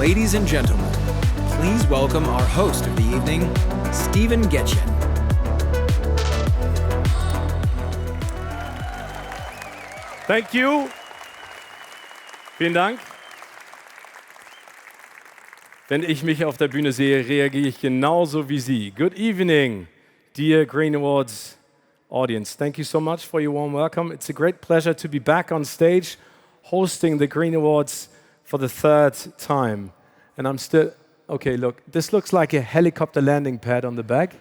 Ladies and gentlemen, please welcome our host of the evening, Gätjen. Thank you. Vielen Dank. Wenn ich mich auf der Bühne sehe, reagiere ich genauso wie Sie. Good evening, dear Green Awards audience. Thank you so much for your warm welcome. It's a great pleasure to be back on stage hosting the Green Awards for the third time. And I'm still, okay, look, this looks like a helicopter landing pad on the back.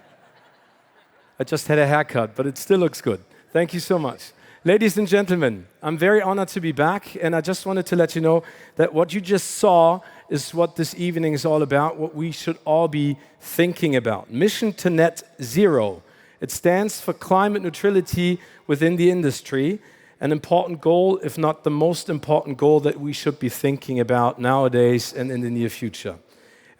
I just had a haircut, but it still looks good. Thank you so much. Ladies and gentlemen, I'm very honored to be back, and I just wanted to let you know that what you just saw is what this evening is all about, what we should all be thinking about. Mission to Net Zero. It stands for climate neutrality within the industry, an important goal, if not the most important goal that we should be thinking about nowadays and in the near future.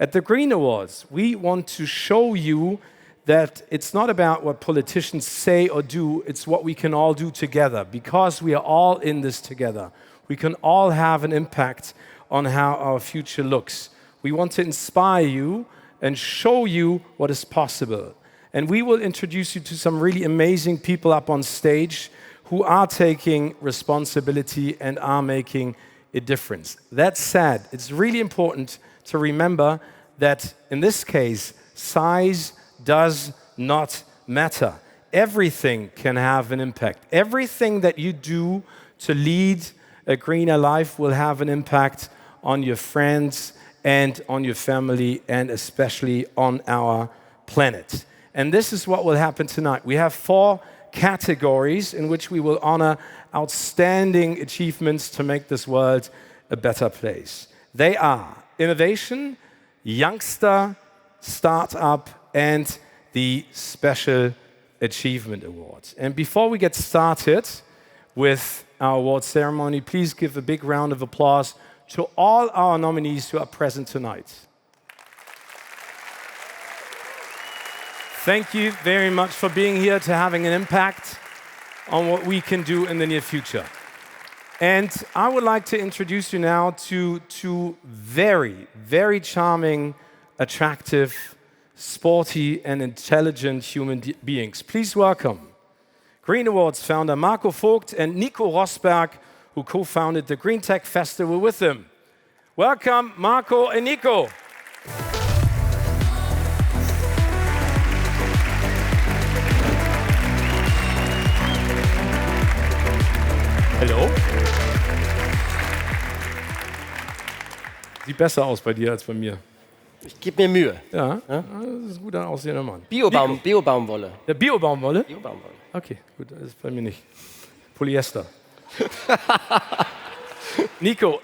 At the Green Awards, we want to show you that it's not about what politicians say or do, it's what we can all do together. Because we are all in this together, we can all have an impact on how our future looks. We want to inspire you and show you what is possible. And we will introduce you to some really amazing people up on stage who are taking responsibility and are making a difference. That said, it's really important to remember that in this case, size does not matter. Everything can have an impact. Everything that you do to lead a greener life will have an impact on your friends and on your family and especially on our planet. And this is what will happen tonight. We have 4 categories in which we will honor outstanding achievements to make this world a better place. They are innovation, youngster, startup, and the Special Achievement Award. And before we get started with our award ceremony, please give a big round of applause to all our nominees who are present tonight. Thank you very much for being here, to having an impact on what we can do in the near future. And I would like to introduce you now to 2 very, very charming, attractive, sporty and intelligent human beings. Please welcome Green Awards founder Marco Vogt and Nico Rosberg, who co-founded the GREENTECH Festival with them. Welcome, Marco and Nico. Hallo. Sieht besser aus bei dir als bei mir. Ich gebe mir Mühe. Ja, das ist ein guter aussehender Mann. Bio-Baumwolle. Ja, Bio-Baumwolle? Bio-Baumwolle. Okay, gut, das ist bei mir nicht. Polyester. Nico,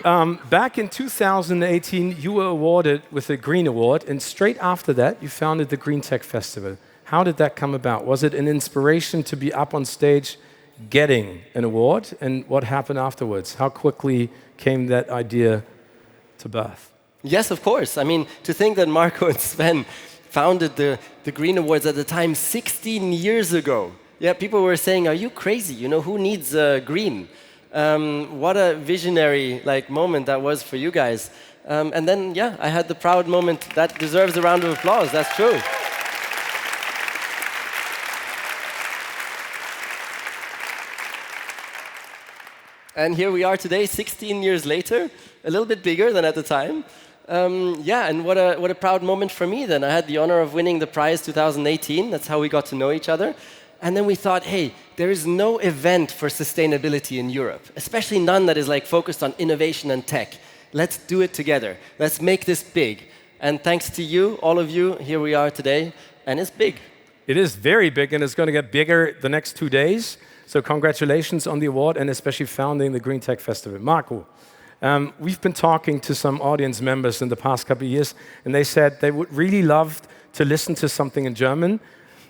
back in 2018, you were awarded with the Green Award, and straight after that, you founded the GREENTECH Festival. How did that come about? Was it an inspiration to be up on stage getting an award? And what happened afterwards? How quickly came that idea to birth? Yes, of course. I mean, to think that Marco and Sven founded the Green Awards at the time 16 years ago. Yeah, people were saying, are you crazy? You know, who needs green? What a visionary moment that was for you guys. And then, yeah, I had the proud moment. That deserves a round of applause. That's true. And here we are today, 16 years later, a little bit bigger than at the time. Yeah, and what a proud moment for me then. I had the honor of winning the prize 2018. That's how we got to know each other. And then we thought, hey, there is no event for sustainability in Europe, especially none that is focused on innovation and tech. Let's do it together. Let's make this big. And thanks to you, all of you, here we are today, and it's big. It is very big, and it's going to get bigger the next 2 days. So congratulations on the award, and especially founding the GREENTECH Festival. Marco, we've been talking to some audience members in the past couple of years, and they said they would really love to listen to something in German.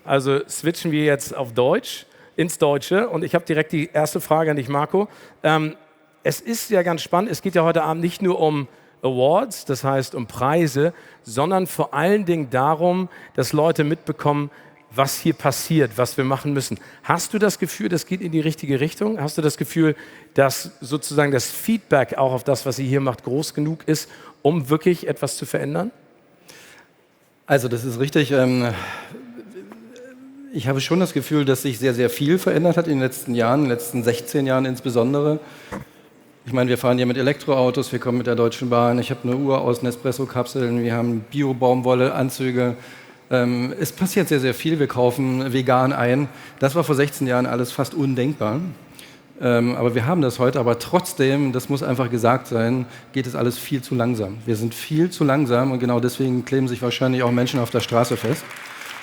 Also switchen wir jetzt auf Deutsch, ins Deutsche. Und ich habe direkt die erste Frage an dich, Marco. Es ist ja ganz spannend, es geht ja heute Abend nicht nur um Awards, das heißt um Preise, sondern vor allen Dingen darum, dass Leute mitbekommen, was hier passiert, was wir machen müssen. Hast du das Gefühl, das geht in die richtige Richtung? Hast du das Gefühl, dass sozusagen das Feedback auch auf das, was ihr hier macht, groß genug ist, um wirklich etwas zu verändern? Also das ist richtig. Ich habe schon das Gefühl, dass sich sehr, sehr viel verändert hat in den letzten Jahren, in den letzten 16 Jahren insbesondere. Ich meine, wir fahren hier mit Elektroautos, wir kommen mit der Deutschen Bahn, ich habe eine Uhr aus Nespresso-Kapseln, wir haben Bio-Baumwolle-Anzüge. Es passiert sehr, sehr viel, wir kaufen vegan ein. Das war vor 16 Jahren alles fast undenkbar. Aber wir haben das heute, aber trotzdem, das muss einfach gesagt sein, geht es alles viel zu langsam. Wir sind viel zu langsam und genau deswegen kleben sich wahrscheinlich auch Menschen auf der Straße fest.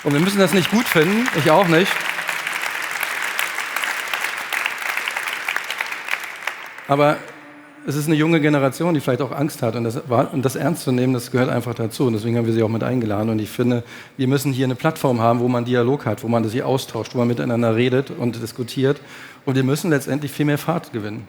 Und wir müssen das nicht gut finden, ich auch nicht. Aber es ist eine junge Generation, die vielleicht auch Angst hat. Und das ernst zu nehmen, das gehört einfach dazu. Und deswegen haben wir sie auch mit eingeladen. Und ich finde, wir müssen hier eine Plattform haben, wo man Dialog hat, wo man sich austauscht, wo man miteinander redet und diskutiert. Und wir müssen letztendlich viel mehr Fahrt gewinnen.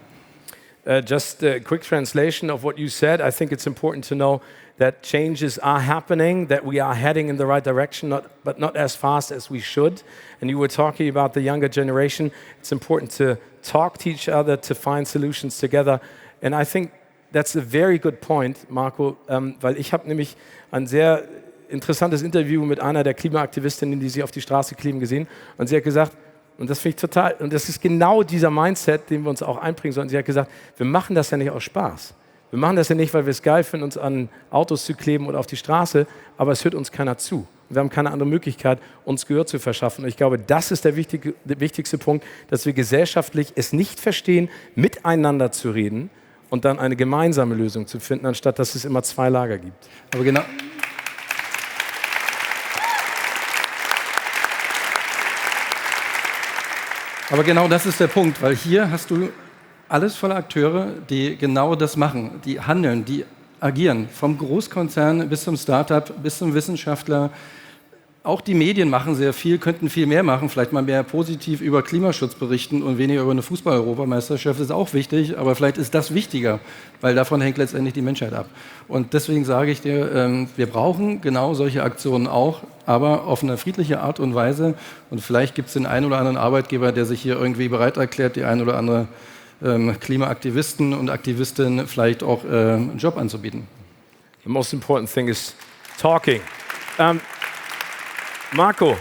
Just a quick translation of what you said. I think it's important to know that changes are happening, that we are heading in the right direction, but not as fast as we should. And you were talking about the younger generation. It's important to talk to each other, to find solutions together. And I think that's a very good point, Marco, weil ich habe nämlich ein sehr interessantes Interview mit einer der Klimaaktivistinnen, die sie auf die Straße kleben, gesehen. Und sie hat gesagt, und das finde ich total, und das ist genau dieser Mindset, den wir uns auch einbringen sollen. Sie hat gesagt, wir machen das ja nicht aus Spaß. Wir machen das ja nicht, weil wir es geil finden, uns an Autos zu kleben oder auf die Straße, aber es hört uns keiner zu. Wir haben keine andere Möglichkeit, uns Gehör zu verschaffen. Und ich glaube, das ist der wichtigste Punkt, dass wir gesellschaftlich es nicht verstehen, miteinander zu reden und dann eine gemeinsame Lösung zu finden, anstatt dass es immer zwei Lager gibt. Aber genau das ist der Punkt, weil hier hast du alles voller Akteure, die genau das machen, die handeln, die agieren, vom Großkonzern bis zum Startup, bis zum Wissenschaftler. Auch die Medien machen sehr viel, könnten viel mehr machen, vielleicht mal mehr positiv über Klimaschutz berichten und weniger über eine Fußball-Europameisterschaft, ist auch wichtig, aber vielleicht ist das wichtiger, weil davon hängt letztendlich die Menschheit ab. Und deswegen sage ich dir, wir brauchen genau solche Aktionen auch, aber auf eine friedliche Art und Weise. Und vielleicht gibt es den einen oder anderen Arbeitgeber, der sich hier irgendwie bereit erklärt, die ein oder andere Klimaaktivisten und Aktivistin vielleicht auch einen Job anzubieten. The most important thing is talking. Marco,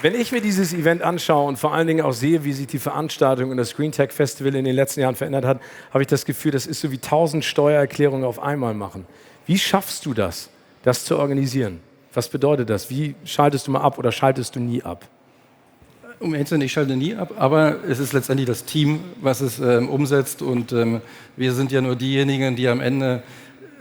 wenn ich mir dieses Event anschaue und vor allen Dingen auch sehe, wie sich die Veranstaltung und das GREENTECH Festival in den letzten Jahren verändert hat, habe ich das Gefühl, das ist so wie 1000 Steuererklärungen auf einmal machen. Wie schaffst du das, das zu organisieren? Was bedeutet das? Wie schaltest du mal ab oder schaltest du nie ab? Um ehrlich zu sein, ich schalte nie ab, aber es ist letztendlich das Team, was es umsetzt und wir sind ja nur diejenigen, die am Ende,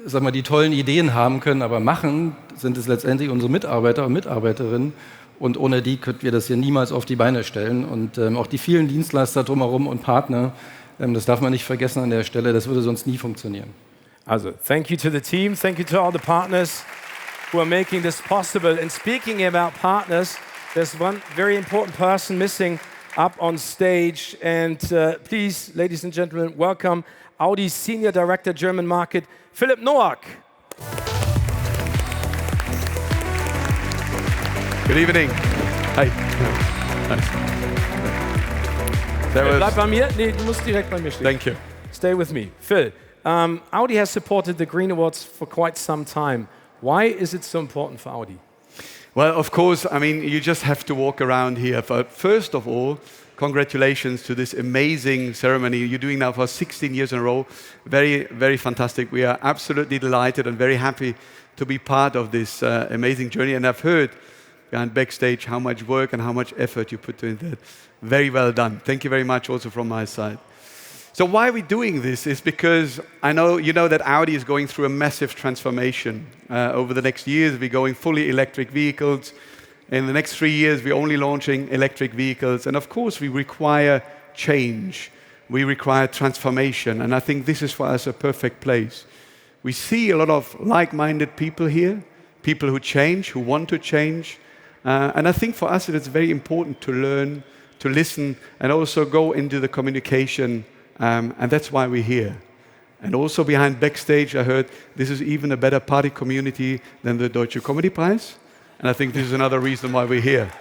sag mal, die tollen Ideen haben können, aber machen sind es letztendlich unsere Mitarbeiter und Mitarbeiterinnen und ohne die könnten wir das hier niemals auf die Beine stellen und auch die vielen Dienstleister drumherum und Partner, das darf man nicht vergessen an der Stelle, das würde sonst nie funktionieren. Also, thank you to the team, thank you to all the partners who are making this possible. And speaking about partners, there's one very important person missing up on stage. And please, ladies and gentlemen, welcome Audi's Senior Director German Market, Philipp Noack. Good evening. Hi. Bleib bei mir. Nee, du musst direkt bei mir stehen. Thank you. Stay with me. Phil, Audi has supported the Green Awards for quite some time. Why is it so important for Audi? Well, of course, I mean, you just have to walk around here. But first of all, congratulations to this amazing ceremony you're doing now for 16 years in a row. Very, very fantastic. We are absolutely delighted and very happy to be part of this amazing journey. And I've heard behind backstage how much work and how much effort you put into it. Very well done. Thank you very much also from my side. So why are we doing this is because I know you know that Audi is going through a massive transformation. Over the next years, we're going fully electric vehicles. In the next 3 years, we're only launching electric vehicles. And of course, we require change. We require transformation. And I think this is for us a perfect place. We see a lot of like-minded people here, people who change, who want to change. And I think for us, it is very important to learn, to listen, and also go into the communication. And that's why we're here. And also behind backstage, I heard this is even a better party community than the Deutsche Comedy Prize. And I think this is another reason why we're here.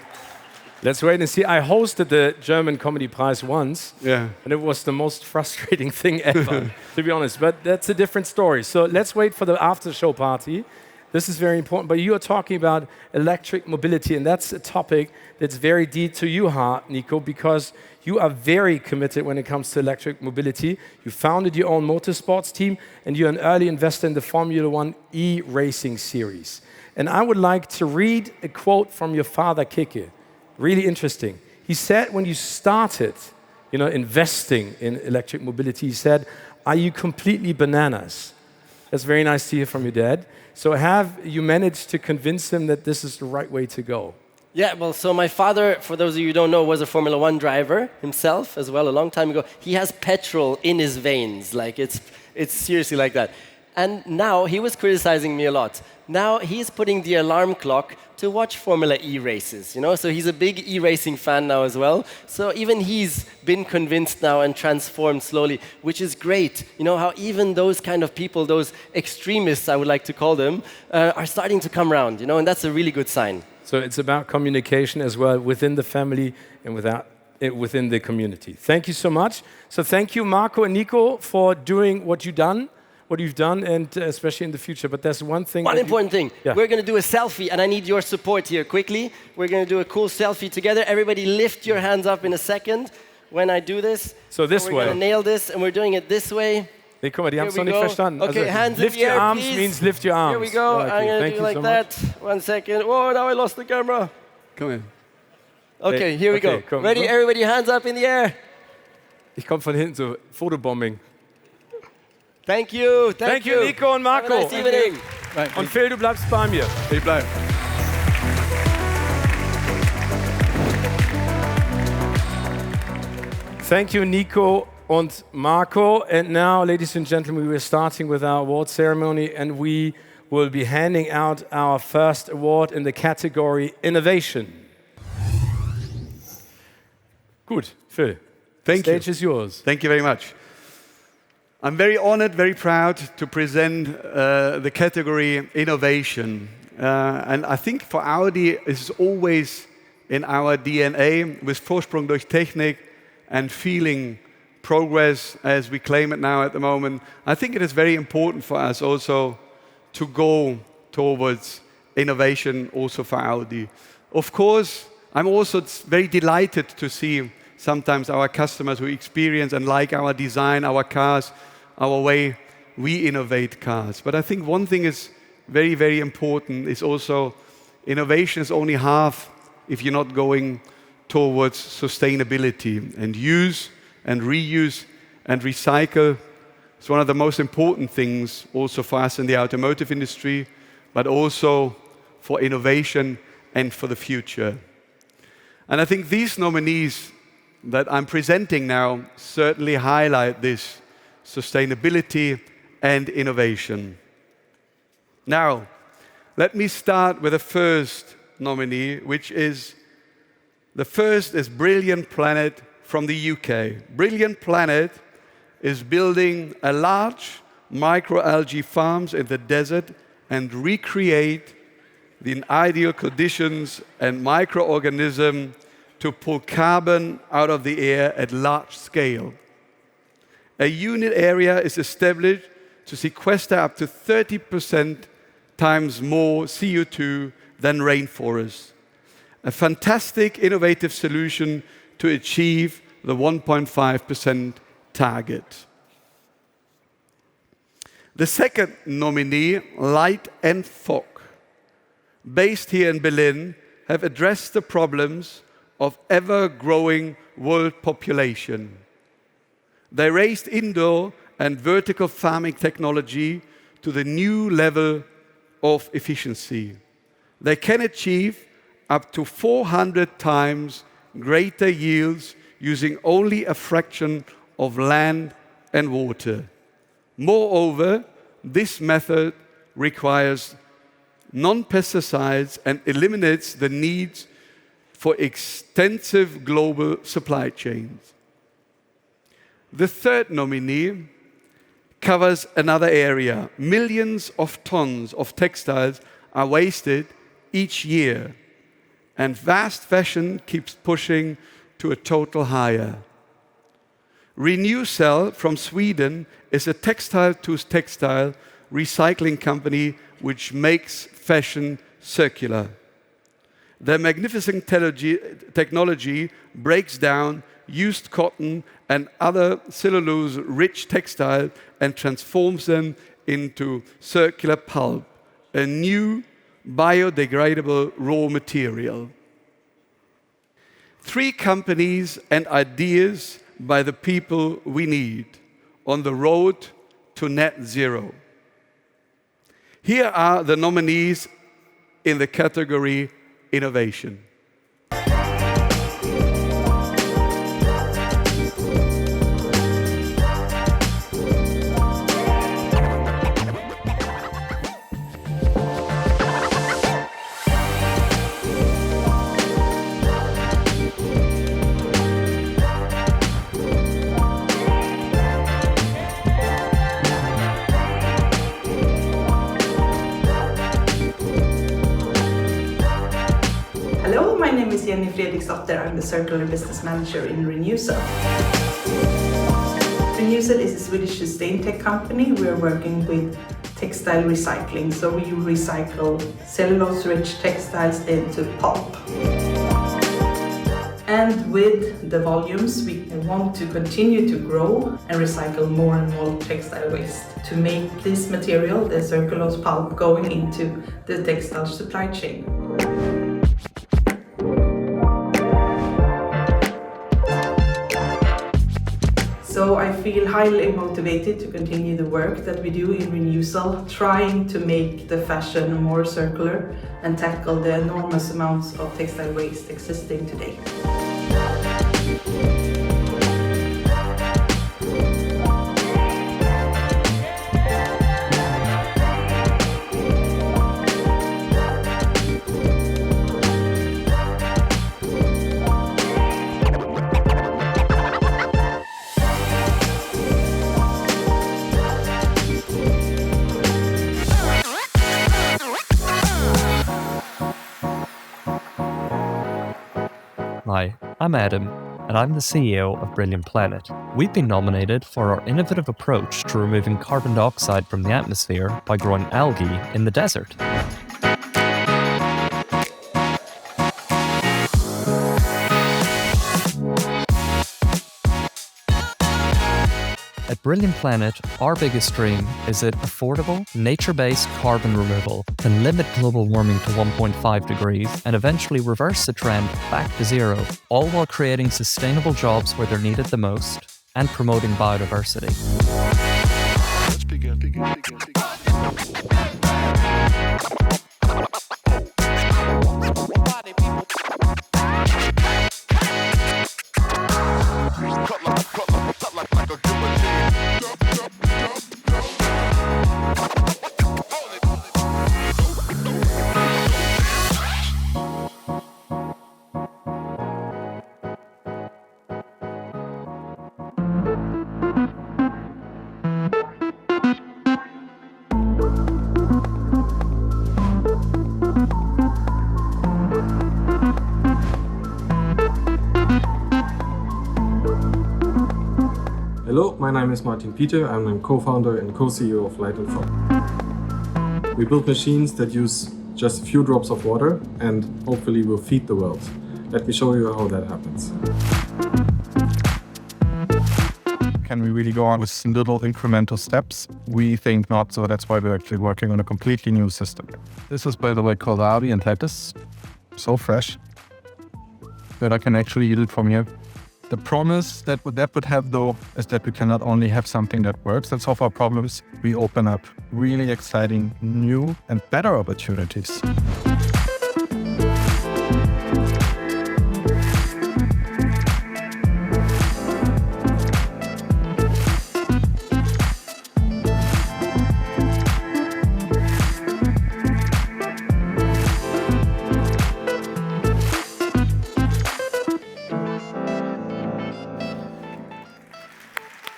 Let's wait and see. I hosted the German Comedy Prize once, Yeah. and it was the most frustrating thing ever, to be honest. But that's a different story. So let's wait for the after-show party. This is very important. But you are talking about electric mobility, and that's a topic that's very deep to you, Nico, because you are very committed when it comes to electric mobility. You founded your own motorsports team, and you're an early investor in the Formula One e-racing series. And I would like to read a quote from your father, Kike. Really interesting. He said when you started, investing in electric mobility, he said, "Are you completely bananas?" That's very nice to hear from your dad. So have you managed to convince him that this is the right way to go? Yeah, well, so my father, for those of you who don't know, was a Formula One driver himself as well a long time ago. He has petrol in his veins, like it's seriously like that. And now he was criticizing me a lot. Now he's putting the alarm clock to watch Formula E races, So he's a big e-racing fan now as well. So even he's been convinced now and transformed slowly, which is great. How even those kind of people, those extremists, I would like to call them, are starting to come around, and that's a really good sign. So it's about communication as well within the family and within the community. Thank you so much. So thank you, Marco and Nico, for doing what you've done, and especially in the future. But there's one thing. One important thing. Yeah. We're going to do a selfie, and I need your support here quickly. We're going to do a cool selfie together. Everybody lift your hands up in a second when I do this. So this way. We're going to nail this, and we're doing it this way. Nee, guck mal, die haben es noch nicht verstanden. Okay, also, hands lift in the your air, arms please. means lift your arms. Here we go. Okay, I'm going to do like so that. 1 second. Oh, now I lost the camera. Come in. Okay, here we go. Komm, Ready? Everybody hands up in the air. Ich komme von hinten, so Fotobombing. Thank you. Thank you, Nico und Marco. Have a nice evening. Und Phil, du bleibst bei mir. Ich bleib. Thank you, Nico and Marco. And now, ladies and gentlemen, we are starting with our award ceremony, and we will be handing out our first award in the category Innovation. Gut, Phil. Thank you. Stage is yours. Thank you very much. I'm very honored, very proud to present the category Innovation. And I think for Audi, it's always in our DNA, with Vorsprung durch Technik and feeling progress as we claim it now at the moment. I think it is very important for us also to go towards innovation also for Audi. Of course, I'm also very delighted to see sometimes our customers who experience and like our design, our cars, our way we innovate cars. But I think one thing is very, very important is also innovation is only half if you're not going towards sustainability, and use and reuse and recycle is one of the most important things also for us in the automotive industry, but also for innovation and for the future. And I think these nominees that I'm presenting now certainly highlight this sustainability and innovation. Now, let me start with the first nominee, which is the first is Brilliant Planet from the UK. Brilliant Planet is building a large microalgae farms in the desert and recreate the ideal conditions and microorganism to pull carbon out of the air at large scale. A unit area is established to sequester up to 30% times more CO2 than rainforests. A fantastic innovative solution to achieve the 1.5% target. The second nominee, Lite&Fog, based here in Berlin, have addressed the problems of ever-growing world population. They raised indoor and vertical farming technology to the new level of efficiency. They can achieve up to 400 times greater yields using only a fraction of land and water. Moreover, this method requires non-pesticides and eliminates the needs for extensive global supply chains. The third nominee covers another area. Millions of tons of textiles are wasted each year, and fast fashion keeps pushing to a total higher. Renewcell from Sweden is a textile-to-textile recycling company which makes fashion circular. Their magnificent technology breaks down used cotton and other cellulose-rich textile and transforms them into circular pulp, a new biodegradable raw material. 3 companies and ideas by the people we need on the road to net zero. Here are the nominees in the category Innovation. Friedricsdotter. I'm the Circular Business Manager in Renewcell. Renewcell is a Swedish sustain tech company. We are working with textile recycling, so we recycle cellulose-rich textiles into pulp. And with the volumes, we want to continue to grow and recycle more and more textile waste to make this material, the cellulose pulp, going into the textile supply chain. So I feel highly motivated to continue the work that we do in Renewcell, trying to make the fashion more circular and tackle the enormous amounts of textile waste existing today. Hi, I'm Adam, and I'm the CEO of Brilliant Planet. We've been nominated for our innovative approach to removing carbon dioxide from the atmosphere by growing algae in the desert. At Brilliant Planet, our biggest dream is that affordable, nature-based carbon removal can limit global warming to 1.5 degrees and eventually reverse the trend back to zero, all while creating sustainable jobs where they're needed the most and promoting biodiversity. Let's begin. Hello, my name is Martin Peter. I'm a co-founder and co-CEO of Lite&Fog. We build machines that use just a few drops of water and hopefully will feed the world. Let me show you how that happens. Can we really go on with little incremental steps? We think not, so that's why we're actually working on a completely new system. This is, by the way, called Audi and Titus. So fresh that I can actually eat it from here. The promise that would have, though, is that we can not only have something that works and solve our problems, we open up really exciting new and better opportunities.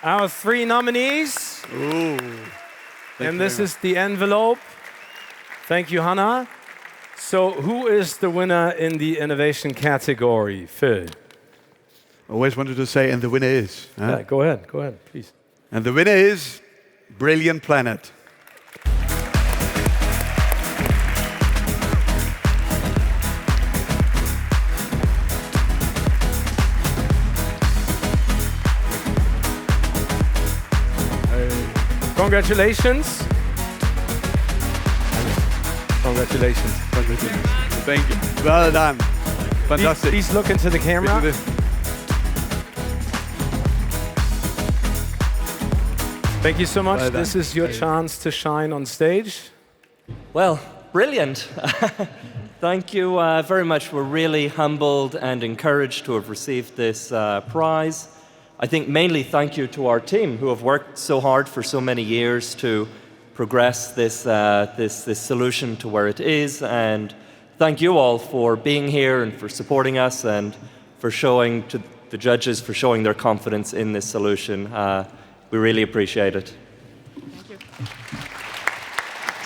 Our 3 nominees. Ooh. And this is the envelope. Thank you, Hannah. So who is the winner in the innovation category? Phil. Always wanted to say, and the winner is. Yeah, go ahead, please. And the winner is Brilliant Planet. Congratulations. Congratulations. Thank you. Well done. Fantastic. Please look into the camera. Thank you so much. Well done. This is your chance to shine on stage. Well, brilliant. Thank you very much. We're really humbled and encouraged to have received this prize. I think mainly thank you to our team who have worked so hard for so many years to progress this solution to where it is. And thank you all for being here and for supporting us and for showing to the judges for showing their confidence in this solution. We really appreciate it. Thank you.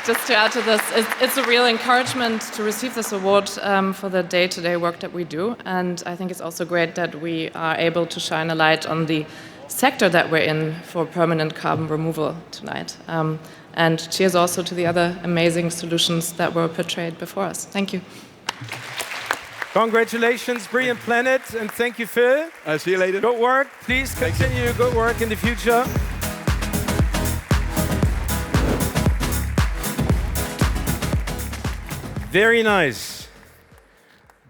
Just to add to this, it's a real encouragement to receive this award for the day-to-day work that we do. And I think it's also great that we are able to shine a light on the sector that we're in for permanent carbon removal tonight. And cheers also to the other amazing solutions that were portrayed before us. Thank you. Congratulations, Brilliant Planet, and thank you, Phil. I'll see you later. Good work. Please continue good work in the future. Very nice.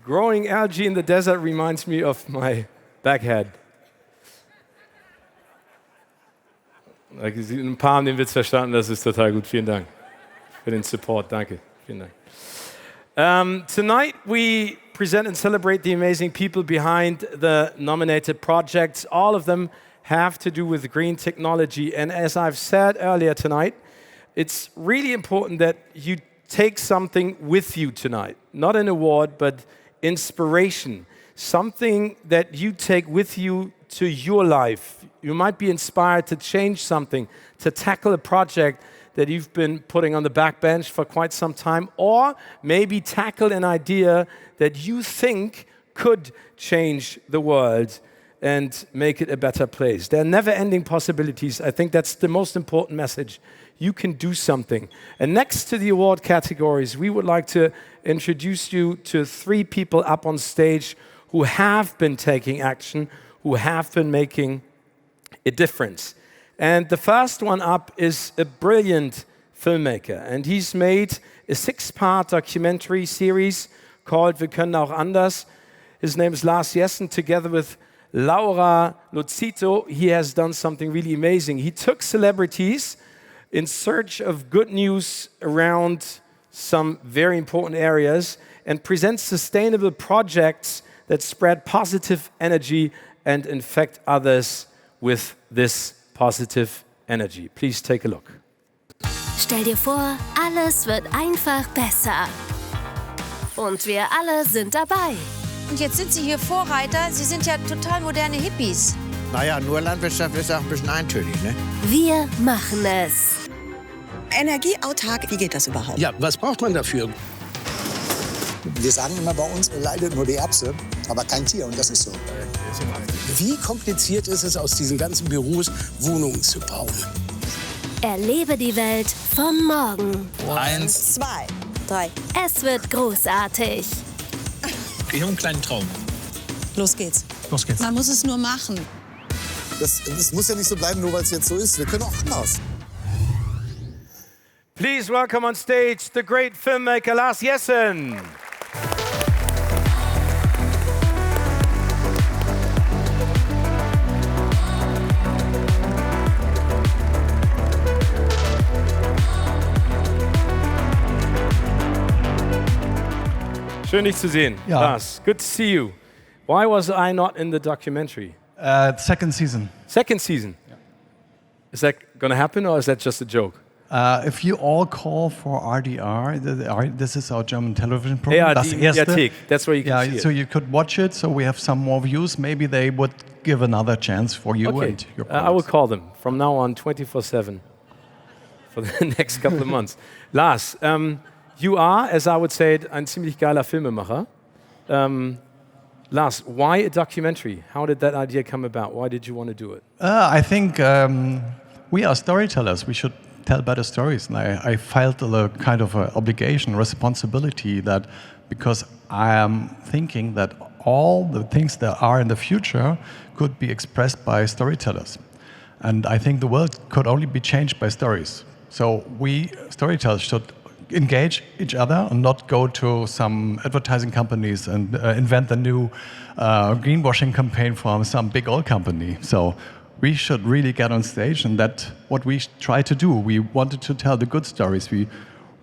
Growing algae in the desert reminds me of my backhead. Ein paar haben den Witz verstanden, das ist total gut. Vielen Dank für den Support. Danke. Vielen Dank. Tonight we present and celebrate the amazing people behind the nominated projects. All of them have to do with green technology. And as I've said earlier tonight, it's really important that you take something with you tonight. Not an award, but inspiration. Something that you take with you to your life. You might be inspired to change something, to tackle a project that you've been putting on the back bench for quite some time, or maybe tackle an idea that you think could change the world and make it a better place. There are never-ending possibilities. I think that's the most important message. You can do something. And next to the award categories, we would like to introduce you to 3 people up on stage who have been taking action, who have been making a difference. And the first one up is a brilliant filmmaker. And he's made a 6-part documentary series called Wir können auch anders. His name is Lars Jessen, together with Laura Lutzito. He has done something really amazing. He took celebrities in search of good news around some very important areas and presents sustainable projects that spread positive energy and infect others with this positive energy. Please take a look. Stell dir vor, alles wird einfach besser. Und wir alle sind dabei. Und jetzt sind Sie hier Vorreiter. Sie sind ja total moderne Hippies. Naja, nur Landwirtschaft ist auch ein bisschen eintönig, ne? Wir machen es. Energieautark, wie geht das überhaupt? Ja, was braucht man dafür? Wir sagen immer bei uns, leidet nur die Erbse, aber kein Tier, und das ist so. Wie kompliziert ist es, aus diesen ganzen Büros Wohnungen zu bauen? Erlebe die Welt von morgen. 1, 2, 3. Es wird großartig. Ich habe einen kleinen Traum. Los geht's. Los geht's. Man muss es nur machen. Das muss ja nicht so bleiben, nur weil es jetzt so ist. Wir können auch anders. Please welcome on stage the great filmmaker Lars Jessen. Schön, dich zu sehen. Ja. Lars, good to see you. Why was I not in the documentary? Second season. Second season? Yeah. Is that going to happen, or is that just a joke? If you all call for RDR, this is our German television program. Das Erste. That's where you can see it. So you could watch it, so we have some more views. Maybe they would give another chance for you and your I will call them from now on 24/7 for the next couple of months. Lars, You are, as I would say it, ein ziemlich geiler Filmemacher. Lars, why a documentary? How did that idea come about? Why did you want to do it? I think we are storytellers. We should tell better stories. And I felt a kind of obligation, responsibility that because I am thinking that all the things that are in the future could be expressed by storytellers. And I think the world could only be changed by stories. So we storytellers should engage each other and not go to some advertising companies and invent a new greenwashing campaign for some big oil company. So we should really get on stage, and that's what we try to do. We wanted to tell the good stories. We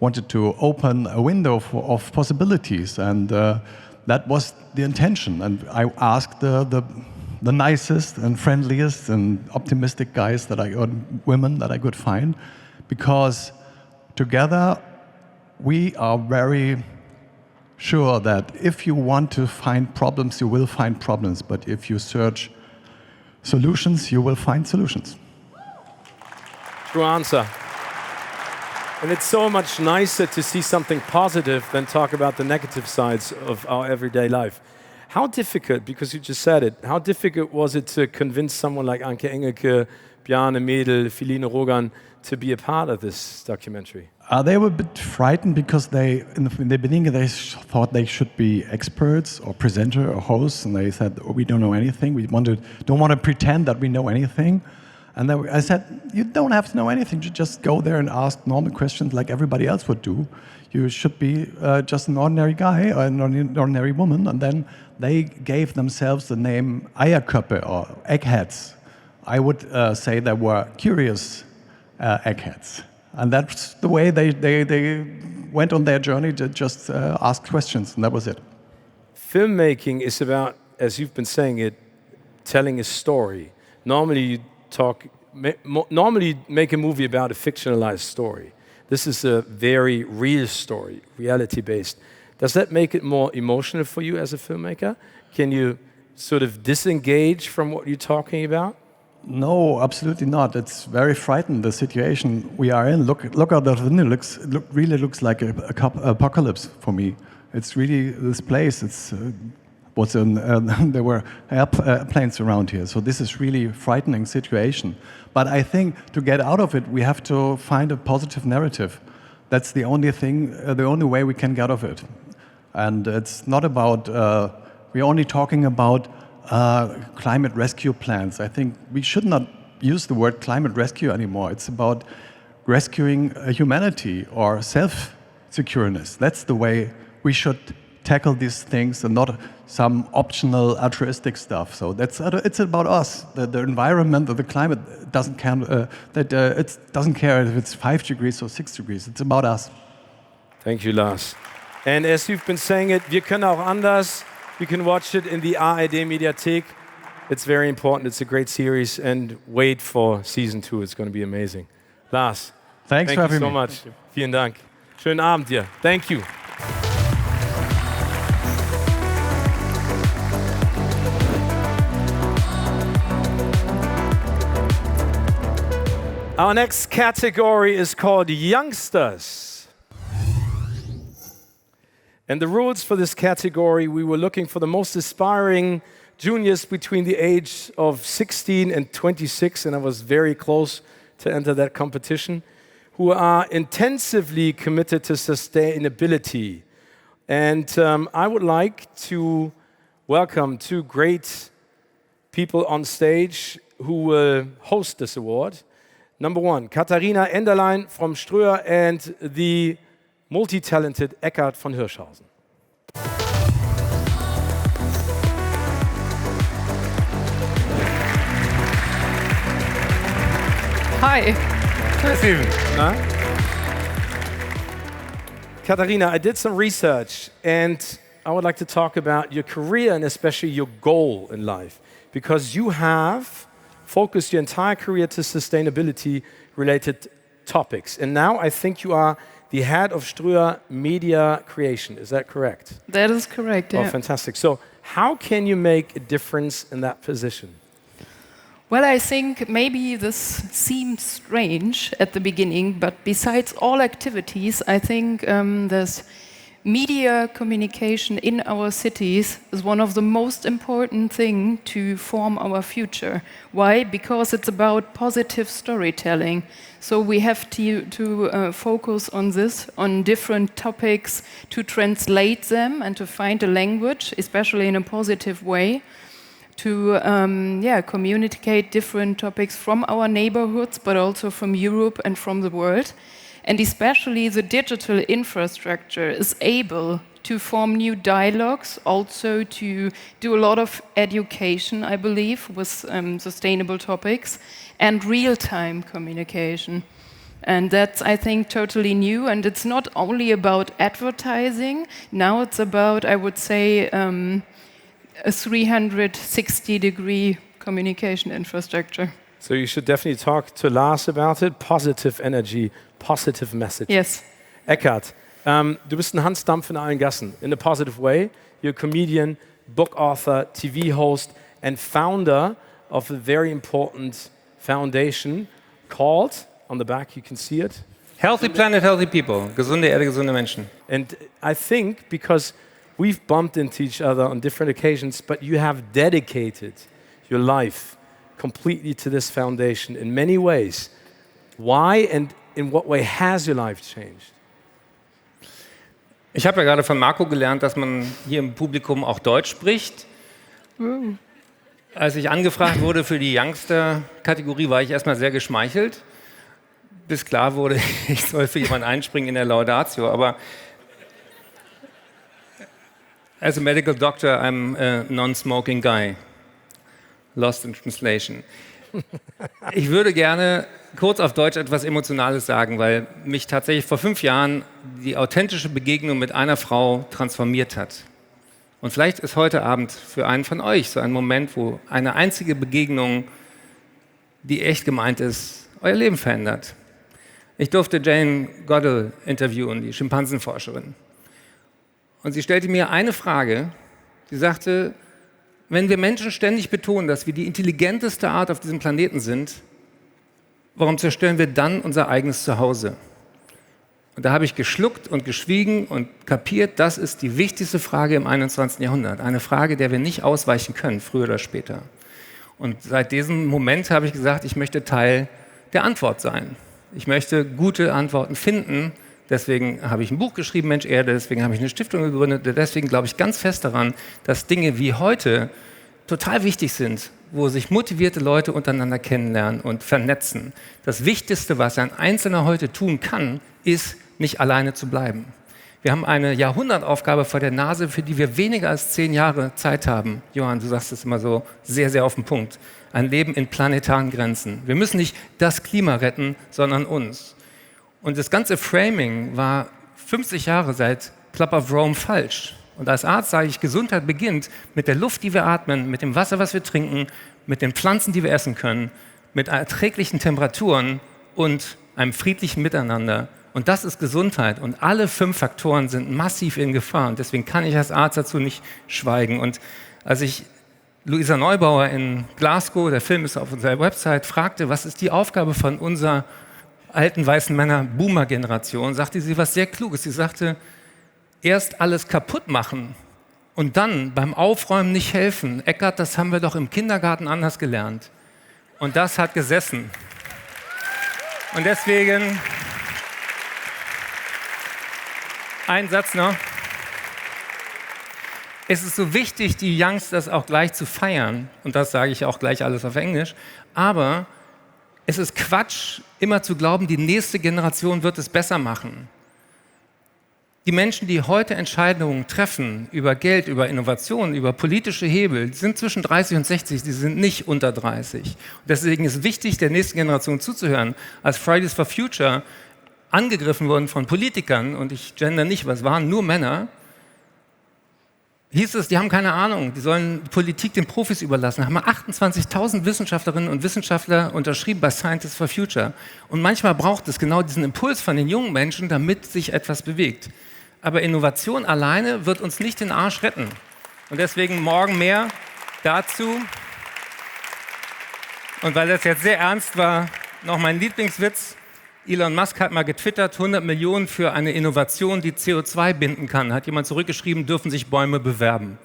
wanted to open a window of possibilities, and that was the intention. And I asked the nicest and friendliest and optimistic guys women that I could find, because together we are very sure that if you want to find problems, you will find problems. But if you search solutions, you will find solutions. True answer. And it's so much nicer to see something positive than talk about the negative sides of our everyday life. How difficult, because you just said it, how difficult was it to convince someone like Anke Engelke, Bjarne Mädel, Feline Rogan to be a part of this documentary? They were a bit frightened because in the beginning, they thought they should be experts or presenter or hosts, and they said, oh, we don't know anything. We don't want to pretend that we know anything. And then I said, you don't have to know anything. You just go there and ask normal questions like everybody else would do. You should be just an ordinary guy or an ordinary woman. And then they gave themselves the name Eierköppe or eggheads. I would say they were curious eggheads. And that's the way they went on their journey to just ask questions, and that was it. Filmmaking is about, as you've been saying it, telling a story. Normally you make a movie about a fictionalized story. This is a very real story, reality-based. Does that make it more emotional for you as a filmmaker? Can you sort of disengage from what you're talking about? No, absolutely not. It's very frightening, the situation we are in. Look out the window. Really looks like a apocalypse for me. It's really this place. There were airplanes around here, so this is really a frightening situation. But I think to get out of it, we have to find a positive narrative. That's the only thing, the only way we can get out of it. And it's not about. We're only talking about climate rescue plans. I think we should not use the word climate rescue anymore. It's about rescuing humanity or self-secureness. That's the way we should tackle these things and not some optional altruistic stuff. So it's about us. The environment or the climate doesn't care. It doesn't care if it's 5 degrees or 6 degrees. It's about us. Thank you, Lars. And as you've been saying it, wir können auch anders. You can watch it in the ARD Mediathek. It's very important. It's a great series, and wait for season 2. It's going to be amazing. Lars, thank you so much. Vielen Dank. Schönen Abend dir. Thank you. Our next category is called Youngsters. And the rules for this category, we were looking for the most aspiring juniors between the age of 16 and 26, and I was very close to enter that competition, who are intensively committed to sustainability. And I would like to welcome 2 great people on stage who will host this award. Number 1, Catharina Enderlein from Ströer and the multi-talented Eckart von Hirschhausen. Hi. Steven. Catharina, I did some research, and I would like to talk about your career and especially your goal in life, because you have focused your entire career to sustainability-related topics. And now I think you are the head of Ströer Media Creation. Is that correct? That is correct, yeah. Oh, fantastic. So how can you make a difference in that position? Well, I think maybe this seems strange at the beginning, but besides all activities, I think there's media communication in our cities is one of the most important things to form our future. Why? Because it's about positive storytelling. So we have to focus on this, on different topics, to translate them and to find a language, especially in a positive way, to communicate different topics from our neighborhoods, but also from Europe and from the world. And especially the digital infrastructure is able to form new dialogues, also to do a lot of education, I believe, with sustainable topics and real-time communication. And that's, I think, totally new. And it's not only about advertising. Now it's about, I would say, a 360-degree communication infrastructure. So you should definitely talk to Lars about it. Positive energy, positive message. Yes. Eckart, du bist ein Hansdampf in allen Gassen. In a positive way. You're a comedian, book author, TV host, and founder of a very important foundation called, on the back you can see it, Healthy Planet, Healthy People. Gesunde Erde, gesunde Menschen. And I think because we've bumped into each other on different occasions, but you have dedicated your life completely to this foundation in many ways. Why and in what way has your life changed? Ich habe ja gerade von Marco gelernt, dass man hier im Publikum auch Deutsch spricht. Als ich angefragt wurde für die Youngster-Kategorie, war ich erstmal sehr geschmeichelt, bis klar wurde, ich soll für jemanden einspringen in der Laudatio. Aber as a medical doctor, I'm a non-smoking guy. Lost in translation. Ich würde gerne kurz auf Deutsch etwas Emotionales sagen, weil mich tatsächlich vor 5 Jahren die authentische Begegnung mit einer Frau transformiert hat. Und vielleicht ist heute Abend für einen von euch so ein Moment, wo eine einzige Begegnung, die echt gemeint ist, euer Leben verändert. Ich durfte Jane Goodall interviewen, die Schimpansenforscherin. Und sie stellte mir eine Frage. Sie sagte, wenn wir Menschen ständig betonen, dass wir die intelligenteste Art auf diesem Planeten sind, warum zerstören wir dann unser eigenes Zuhause? Und da habe ich geschluckt und geschwiegen und kapiert, das ist die wichtigste Frage im 21. Jahrhundert. Eine Frage, der wir nicht ausweichen können, früher oder später. Und seit diesem Moment habe ich gesagt, ich möchte Teil der Antwort sein. Ich möchte gute Antworten finden. Deswegen habe ich ein Buch geschrieben, Mensch Erde, deswegen habe ich eine Stiftung gegründet, deswegen glaube ich ganz fest daran, dass Dinge wie heute total wichtig sind, wo sich motivierte Leute untereinander kennenlernen und vernetzen. Das Wichtigste, was ein Einzelner heute tun kann, ist, nicht alleine zu bleiben. Wir haben eine Jahrhundertaufgabe vor der Nase, für die wir weniger als 10 Jahre Zeit haben. Johan, du sagst es immer so sehr, sehr auf den Punkt. Ein Leben in planetaren Grenzen. Wir müssen nicht das Klima retten, sondern uns. Und das ganze Framing war 50 Jahre seit Club of Rome falsch. Und als Arzt sage ich, Gesundheit beginnt mit der Luft, die wir atmen, mit dem Wasser, was wir trinken, mit den Pflanzen, die wir essen können, mit erträglichen Temperaturen und einem friedlichen Miteinander. Und das ist Gesundheit. Und alle 5 Faktoren sind massiv in Gefahr. Und deswegen kann ich als Arzt dazu nicht schweigen. Und als ich Luisa Neubauer in Glasgow, der Film ist auf unserer Website, fragte, was ist die Aufgabe von unserer alten weißen Männer Boomer-Generation, sagte sie was sehr Kluges. Sie sagte, erst alles kaputt machen und dann beim Aufräumen nicht helfen. Eckart, das haben wir doch im Kindergarten anders gelernt. Und das hat gesessen. Und deswegen ein Satz noch. Es ist so wichtig, die Youngsters auch gleich zu feiern. Und das sage ich auch gleich alles auf Englisch. Aber es ist Quatsch, immer zu glauben, die nächste Generation wird es besser machen. Die Menschen, die heute Entscheidungen treffen über Geld, über Innovation, über politische Hebel, die sind zwischen 30 und 60, die sind nicht unter 30. Und deswegen ist es wichtig, der nächsten Generation zuzuhören. Als Fridays for Future angegriffen wurden von Politikern, und ich gender nicht, aber es waren nur Männer, hieß es, die haben keine Ahnung, die sollen Politik den Profis überlassen. Da haben wir 28.000 Wissenschaftlerinnen und Wissenschaftler unterschrieben bei Scientists for Future. Und manchmal braucht es genau diesen Impuls von den jungen Menschen, damit sich etwas bewegt. Aber Innovation alleine wird uns nicht den Arsch retten. Und deswegen morgen mehr dazu. Und weil das jetzt sehr ernst war, noch mein Lieblingswitz. Elon Musk hat mal getwittert, 100 Millionen für eine Innovation, die CO2 binden kann. Hat jemand zurückgeschrieben, dürfen sich Bäume bewerben.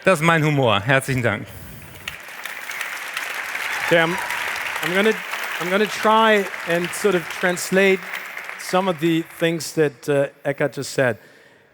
Das ist mein Humor. Herzlichen Dank. Okay, I'm gonna try and sort of translate some of the things that Eckart just said.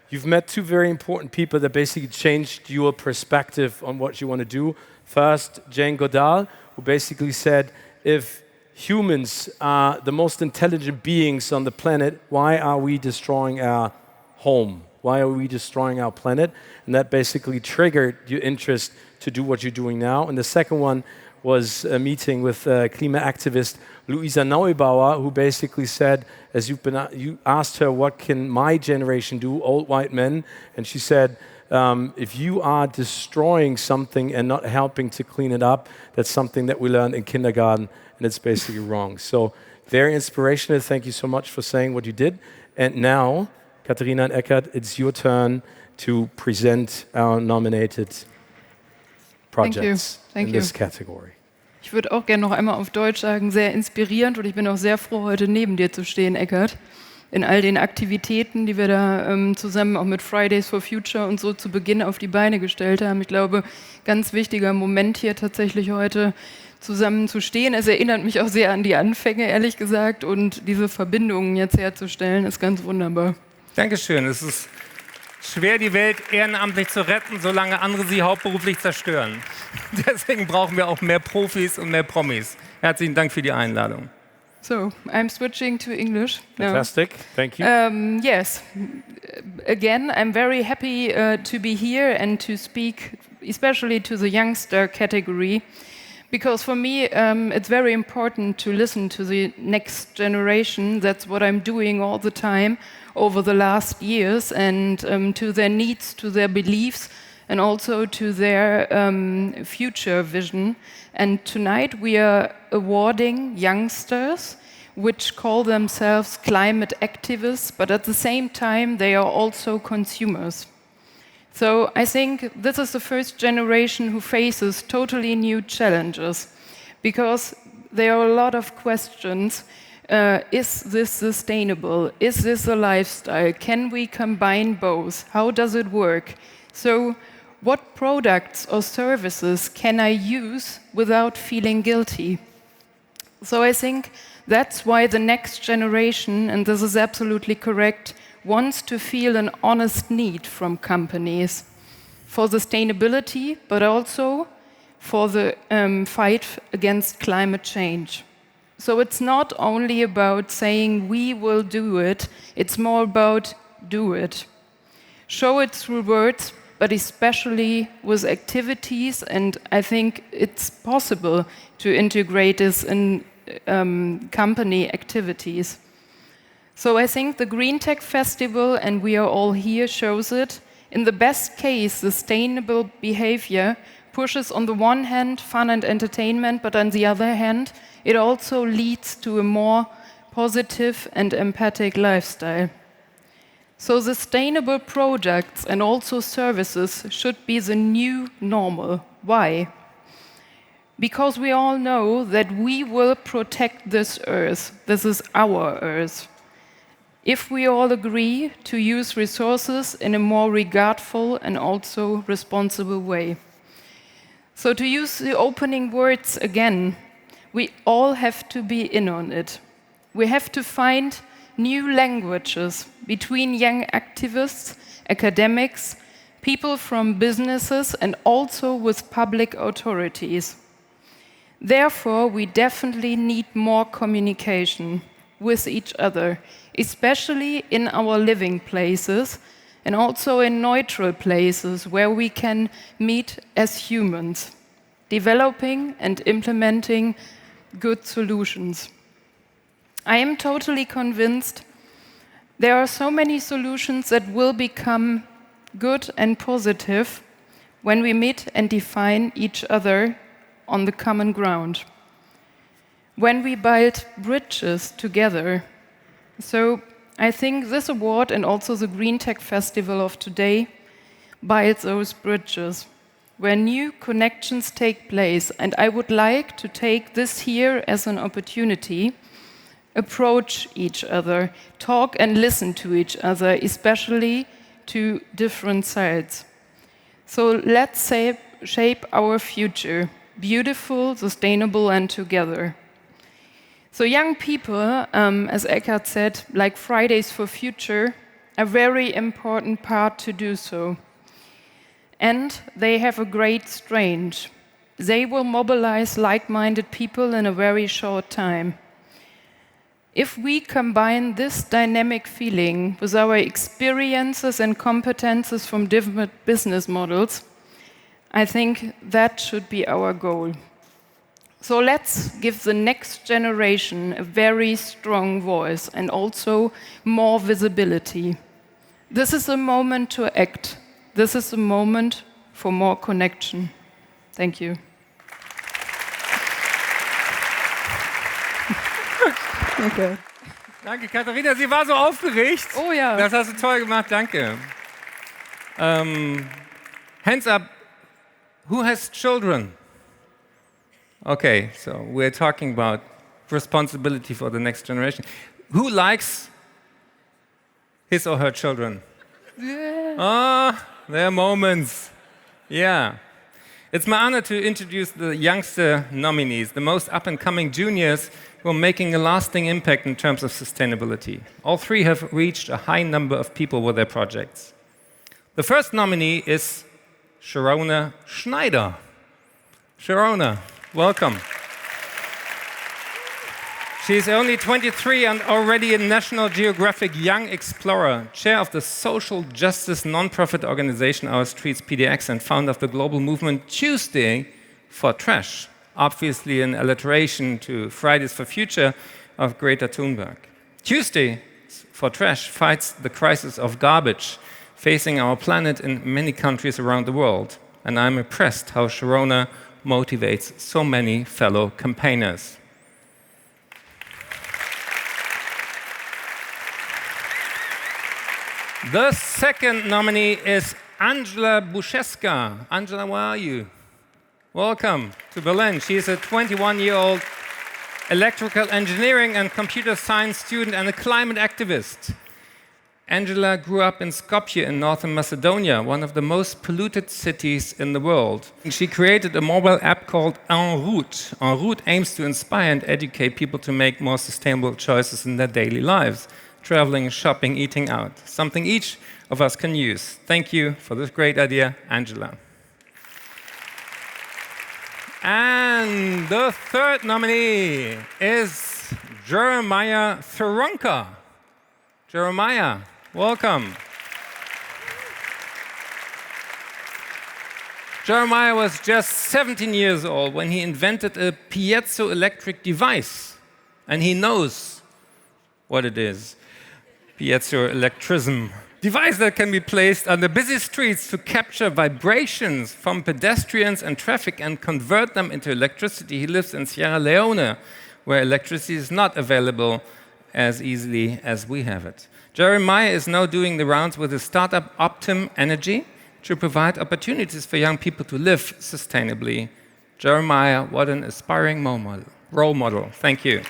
You've met two very important people that basically changed your perspective on what you want to do. First, Jane Goodall, who basically said, if humans are the most intelligent beings on the planet, why are we destroying our home? Why are we destroying our planet? And that basically triggered your interest to do what you're doing now. And the second one was a meeting with climate activist Luisa Neubauer, who basically said, as you asked her, what can my generation do, old white men? And she said, if you are destroying something and not helping to clean it up, that's something that we learned in kindergarten, and it's basically wrong. So very inspirational. Thank you so much for saying what you did. And now, Catharina and Eckart, it's your turn to present our nominated projects in this category. Ich würde auch gerne noch einmal auf Deutsch sagen, sehr inspirierend, und ich bin auch sehr froh, heute neben dir zu stehen, Eckart, in all den Aktivitäten, die wir da zusammen auch mit Fridays for Future und so zu Beginn auf die Beine gestellt haben. Ich glaube, ganz wichtiger Moment hier tatsächlich heute zusammen zu stehen. Es erinnert mich auch sehr an die Anfänge, ehrlich gesagt, und diese Verbindungen jetzt herzustellen, ist ganz wunderbar. Dankeschön. Es ist schwer, die Welt ehrenamtlich zu retten, solange andere sie hauptberuflich zerstören. Deswegen brauchen wir auch mehr Profis und mehr Promis. Herzlichen Dank für die Einladung. So, I'm switching to English. Fantastic, thank you. Yes, again, I'm very happy to be here and to speak, especially to the youngster category, because for me it's very important to listen to the next generation. That's what I'm doing all the time over the last years, and to their needs, to their beliefs, and also to their future vision. And tonight we are awarding youngsters which call themselves climate activists, but at the same time they are also consumers. So I think this is the first generation who faces totally new challenges, because there are a lot of questions. Is this sustainable? Is this a lifestyle? Can we combine both? How does it work? So what products or services can I use without feeling guilty? So I think that's why the next generation, and this is absolutely correct, wants to feel an honest need from companies for sustainability, but also for the fight against climate change. So it's not only about saying we will do it, it's more about do it. Show it through words, but especially with activities, and I think it's possible to integrate this in company activities. So I think the GREENTECH Festival, and we are all here, shows it. In the best case, sustainable behavior pushes on the one hand fun and entertainment, but on the other hand, it also leads to a more positive and empathic lifestyle. So sustainable products and also services should be the new normal. Why? Because we all know that we will protect this earth. This is our earth. If we all agree to use resources in a more regardful and also responsible way. So to use the opening words again, we all have to be in on it. We have to find new languages between young activists, academics, people from businesses, and also with public authorities. Therefore, we definitely need more communication with each other, especially in our living places and also in neutral places where we can meet as humans, developing and implementing good solutions. I am totally convinced there are so many solutions that will become good and positive when we meet and define each other on the common ground. When we build bridges together. So I think this award and also the GREENTECH Festival of today builds those bridges. where new connections take place. And I would like to take this here as an opportunity. Approach each other, talk and listen to each other, especially to different sides. So let's shape our future, beautiful, sustainable, and together. So young people, as Eckart said, like Fridays for Future, a very important part to do so. And they have a great strength. They will mobilize like-minded people in a very short time. If we combine this dynamic feeling with our experiences and competences from different business models, I think that should be our goal. So let's give the next generation a very strong voice and also more visibility. This is a moment to act. This is a moment for more connection. Thank you. Okay. Danke, Catharina. Sie war so aufgeregt. Oh ja. Das hast du toll gemacht. Danke. Hands up. Who has children? Okay, so we're talking about responsibility for the next generation. Who likes his or her children? Yeah. Ah, there are moments. Yeah. It's my honor to introduce the youngster nominees, the most up-and-coming juniors who are making a lasting impact in terms of sustainability. All three have reached a high number of people with their projects. The first nominee is Sharona Shnayder. Sharona, welcome. She's only 23 and already a National Geographic Young Explorer, chair of the social justice non-profit organization Our Streets PDX, and founder of the global movement Tuesday for Trash, obviously an alliteration to Fridays for Future of Greta Thunberg. Tuesday for Trash fights the crisis of garbage facing our planet in many countries around the world, and I'm impressed how Sharona motivates so many fellow campaigners. The second nominee is Angela Busheska. Angela, where are you? Welcome to Berlin. She is a 21-year-old electrical engineering and computer science student and a climate activist. Angela grew up in Skopje in northern Macedonia, one of the most polluted cities in the world. She created a mobile app called EnRoute. EnRoute aims to inspire and educate people to make more sustainable choices in their daily lives. Traveling, shopping, eating out, something each of us can use. Thank you for this great idea, Angela. And the third nominee is Jeremiah Theronka. Jeremiah, welcome. Jeremiah was just 17 years old when he invented a piezoelectric device, and he knows what it is. Piezoelectrism. Device that can be placed on the busy streets to capture vibrations from pedestrians and traffic and convert them into electricity. He lives in Sierra Leone, where electricity is not available as easily as we have it. Jeremiah is now doing the rounds with his startup Optim Energy to provide opportunities for young people to live sustainably. Jeremiah, what an inspiring role model. Thank you.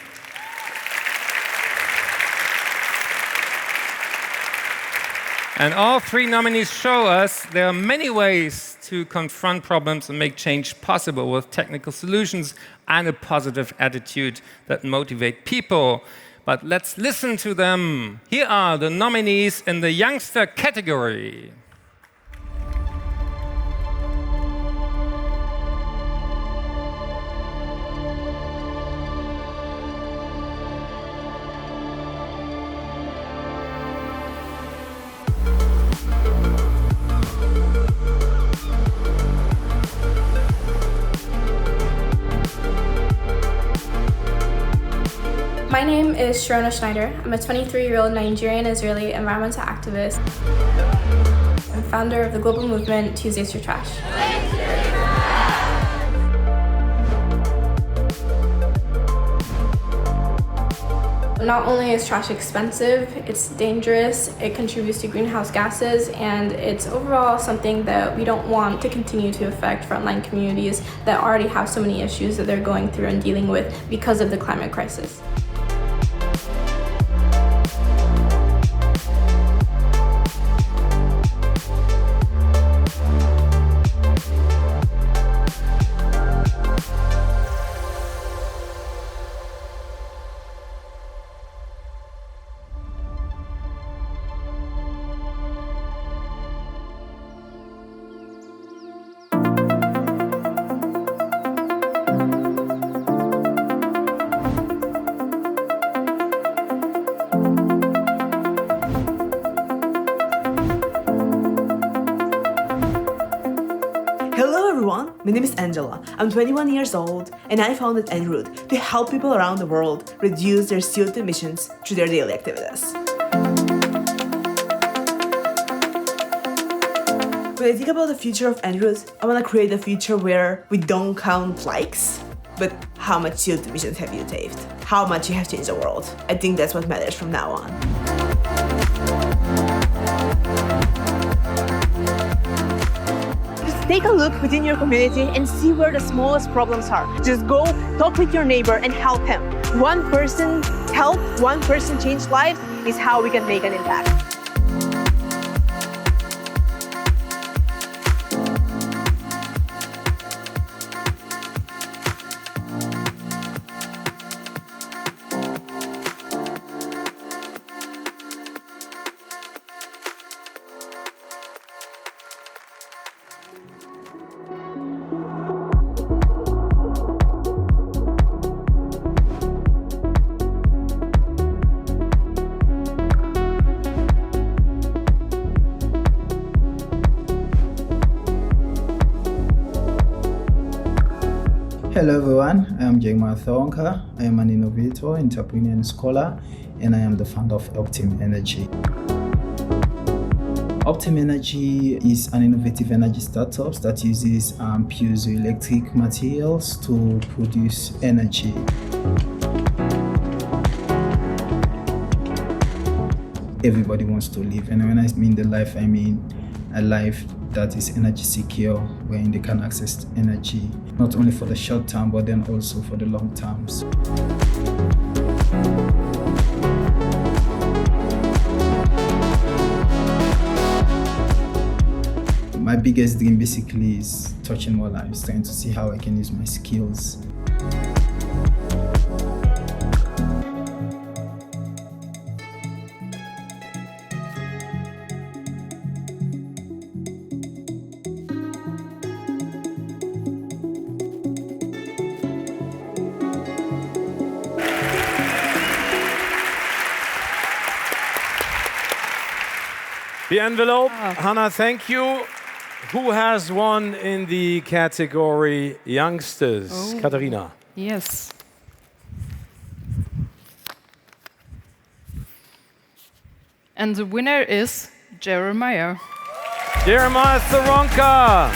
And all three nominees show us there are many ways to confront problems and make change possible with technical solutions and a positive attitude that motivate people. But let's listen to them. Here are the nominees in the youngster category. My name is Sharona Shnayder. I'm a 23-year-old Nigerian-Israeli environmental activist and founder of the global movement Tuesdays for Trash. Not only is trash expensive, it's dangerous, it contributes to greenhouse gases, and it's overall something that we don't want to continue to affect frontline communities that already have so many issues that they're going through and dealing with because of the climate crisis. My name is Angela. I'm 21 years old, and I founded EnRoute to help people around the world reduce their CO2 emissions through their daily activities. When I think about the future of EnRoute, I want to create a future where we don't count likes, but how much CO2 emissions have you saved? How much you have changed the world. I think that's what matters from now on. Take a look within your community and see where the smallest problems are. Just go talk with your neighbor and help him. One person help, one person change lives is how we can make an impact. Hello everyone, I am Johan. I am an innovator, entrepreneur and scholar, and I am the founder of Optim Energy. Optim Energy is an innovative energy startup that uses piezoelectric materials to produce energy. Everybody wants to live, and when I mean the life, I mean a life that is energy secure, wherein they can access energy, not only for the short term, but then also for the long terms. My biggest dream basically is touching more lives, trying to see how I can use my skills. The envelope, Hannah, thank you. Who has won in the category Youngsters? Oh. Catharina. Yes. And the winner is Jeremiah. Jeremiah Saronka.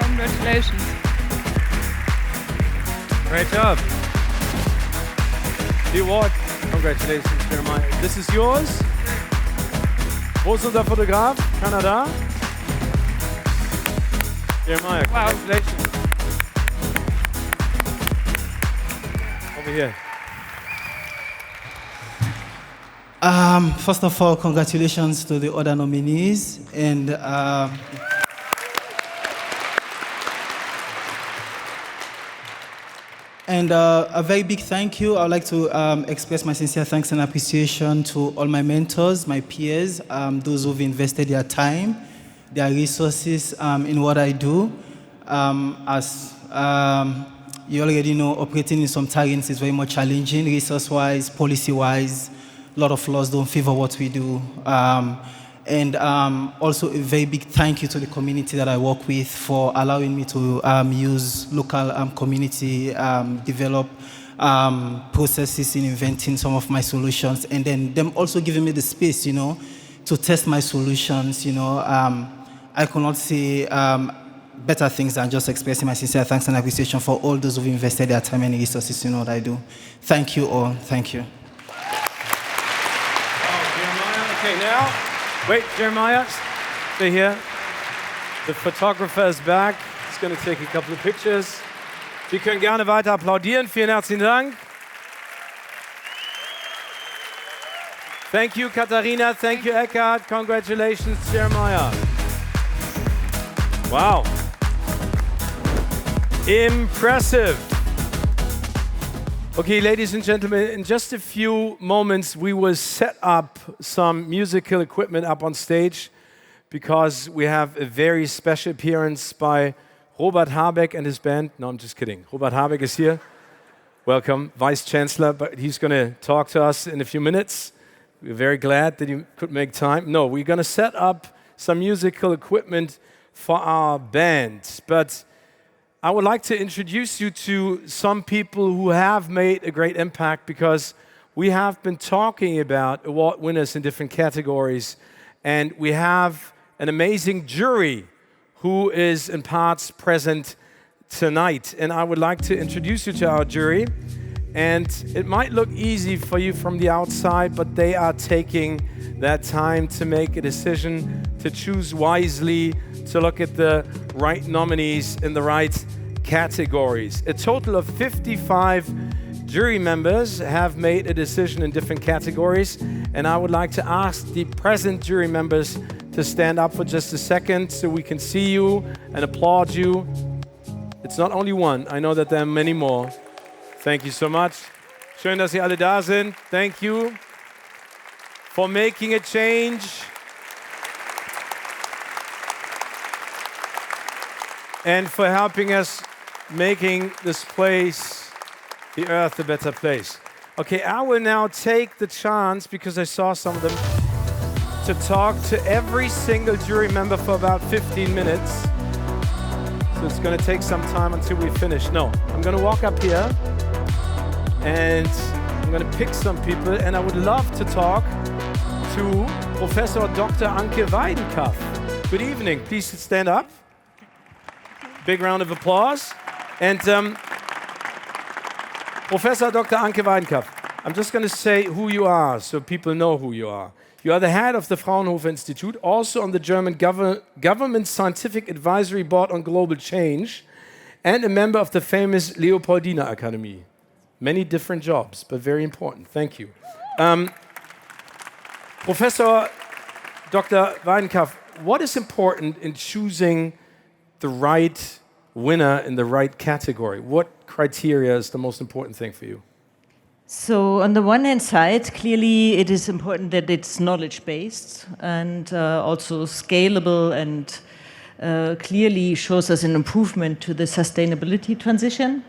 Congratulations. Great job. The award. Congratulations, Jeremiah. This is yours. Wo ist unser Fotograf? Kanada. Jeremiah, congratulations. Over here. First of all, congratulations to the other nominees, and a very big thank you. I would like to express my sincere thanks and appreciation to all my mentors, my peers, those who've invested their time, their resources in what I do. As you already know, operating in some terrains is very much challenging, resource-wise, policy-wise. A lot of laws don't favor what we do. And also a very big thank you to the community that I work with for allowing me to use local community, develop processes in inventing some of my solutions, and then them also giving me the space, to test my solutions, I could not say better things than just expressing my sincere thanks and appreciation for all those who've invested their time and resources in what I do. Thank you all. Thank you. Okay, now, wait, Jeremiah, stay here. The photographer is back. He's going to take a couple of pictures. Sie können gerne weiter applaudieren. Vielen herzlichen Dank. Thank you, Catharina. Thank you, Eckart. Congratulations, Jeremiah. Wow. Impressive. Okay, ladies and gentlemen, in just a few moments, we will set up some musical equipment up on stage because we have a very special appearance by Robert Habeck and his band. No, I'm just kidding. Robert Habeck is here. Welcome, Vice Chancellor, but he's going to talk to us in a few minutes. We're very glad that you could make time. No, we're going to set up some musical equipment for our band, but I would like to introduce you to some people who have made a great impact because we have been talking about award winners in different categories, and we have an amazing jury who is in parts present tonight. And I would like to introduce you to our jury. And it might look easy for you from the outside, but they are taking that time to make a decision, to choose wisely, to look at the right nominees in the right categories. A total of 55 jury members have made a decision in different categories, and I would like to ask the present jury members to stand up for just a second so we can see you and applaud you. It's not only one, I know that there are many more. Thank you so much. Schön, dass Sie alle da sind. Thank you for making a change. And for helping us making this place, the earth, a better place. Okay, I will now take the chance, because I saw some of them, to talk to every single jury member for about 15 minutes. So it's going to take some time until we finish. No, I'm going to walk up here and I'm going to pick some people, and I would love to talk to Professor Dr. Anke Weidenkaff. Good evening. Please stand up. Big round of applause. And Professor Dr. Anke Weidenkaff, I'm just going to say who you are so people know who you are. You are the head of the Fraunhofer Institute, also on the German Government Scientific Advisory Board on Global Change, and a member of the famous Leopoldina Academy. Many different jobs, but very important. Thank you. Professor Dr. Weidenkaff, what is important in choosing the right winner in the right category? What criteria is the most important thing for you? So on the one hand side, clearly it is important that it's knowledge-based and also scalable, and clearly shows us an improvement to the sustainability transition.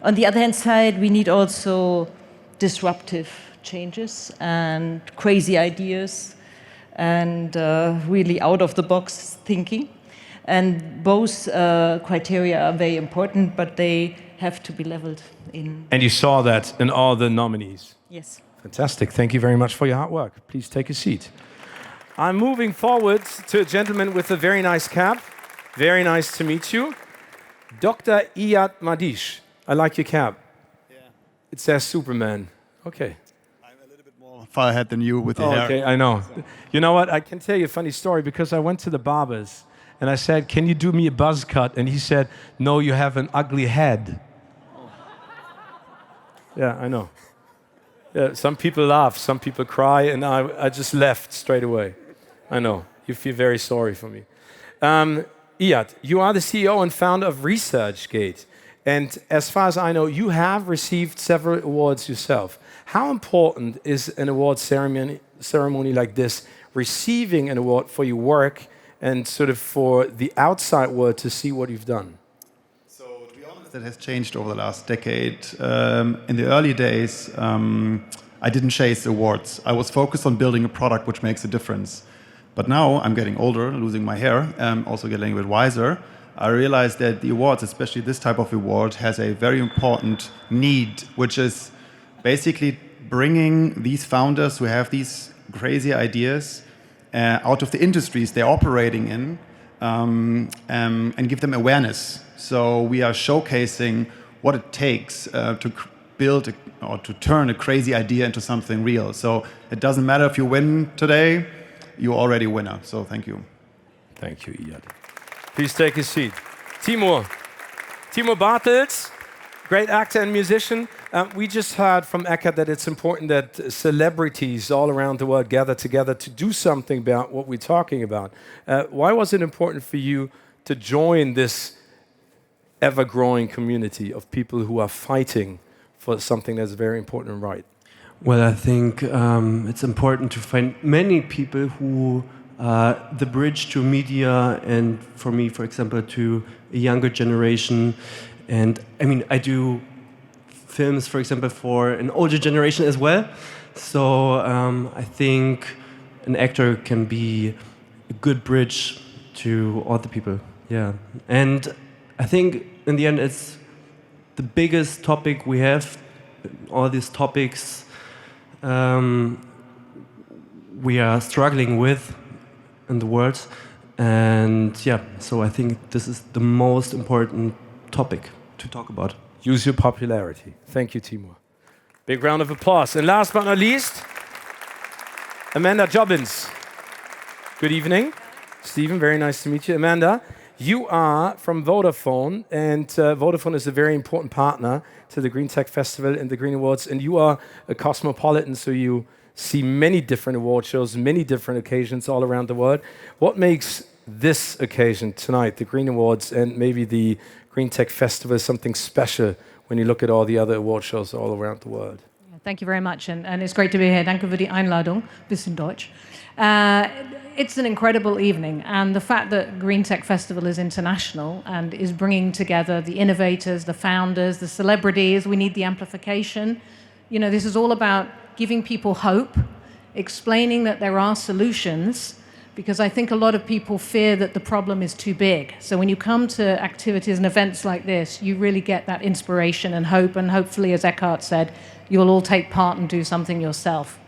On the other hand side, we need also disruptive changes and crazy ideas and really out-of-the-box thinking. And both criteria are very important, but they have to be leveled in. And you saw that in all the nominees? Yes. Fantastic. Thank you very much for your hard work. Please take a seat. I'm moving forward to a gentleman with a very nice cap. Very nice to meet you. Dr. Iyad Madish. I like your cap. Yeah. It says Superman. Okay. I'm a little bit more far ahead than you with the hair. Okay, I know. You know what? I can tell you a funny story, because I went to the barbers and I said, "Can you do me a buzz cut?" And he said, "No, you have an ugly head." Yeah, I know. Yeah, some people laugh, some people cry, and I just left straight away. I know. You feel very sorry for me. Iyad, you are the CEO and founder of ResearchGate. And as far as I know, you have received several awards yourself. How important is an award ceremony like this, receiving an award for your work and sort of for the outside world to see what you've done? So, to be honest, that has changed over the last decade. In the early days, I didn't chase awards. I was focused on building a product which makes a difference. But now I'm getting older, losing my hair, also getting a bit wiser. I realized that the awards, especially this type of award, has a very important need, which is basically bringing these founders who have these crazy ideas out of the industries they're operating in and give them awareness. So we are showcasing what it takes to build or to turn a crazy idea into something real. So it doesn't matter if you win today, you're already a winner. So thank you. Thank you, Iyad. Please take a seat. Timur Bartels, great actor and musician. We just heard from Eckart that it's important that celebrities all around the world gather together to do something about what we're talking about. Why was it important for you to join this ever-growing community of people who are fighting for something that's very important and right? Well, I think it's important to find many people who are the bridge to media and, for me, for example, to a younger generation. And I mean, I do films, for example, for an older generation as well. So I think an actor can be a good bridge to all the people. Yeah. And I think in the end, it's the biggest topic we have. All these topics we are struggling with in the world. And yeah, so I think this is the most important topic to talk about. Use your popularity. Thank you, Timur. Big round of applause. And last but not least, Amanda Jobbins. Good evening. Stephen, very nice to meet you. Amanda, you are from Vodafone, and Vodafone is a very important partner to the GreenTech Festival and the Green Awards, and you are a cosmopolitan, so you see many different award shows, many different occasions all around the world. What makes this occasion tonight, the Green Awards and maybe the GreenTech Festival, something special when you look at all the other award shows all around the world? Thank you very much, and it's great to be here. Danke für die Einladung. Bisschen Deutsch. It's an incredible evening, and the fact that GreenTech Festival is international and is bringing together the innovators, the founders, the celebrities. We need the amplification. You know, this is all about giving people hope, explaining that there are solutions, because I think a lot of people fear that the problem is too big. So when you come to activities and events like this, you really get that inspiration and hope, and hopefully, as Eckart said, you'll all take part and do something yourself.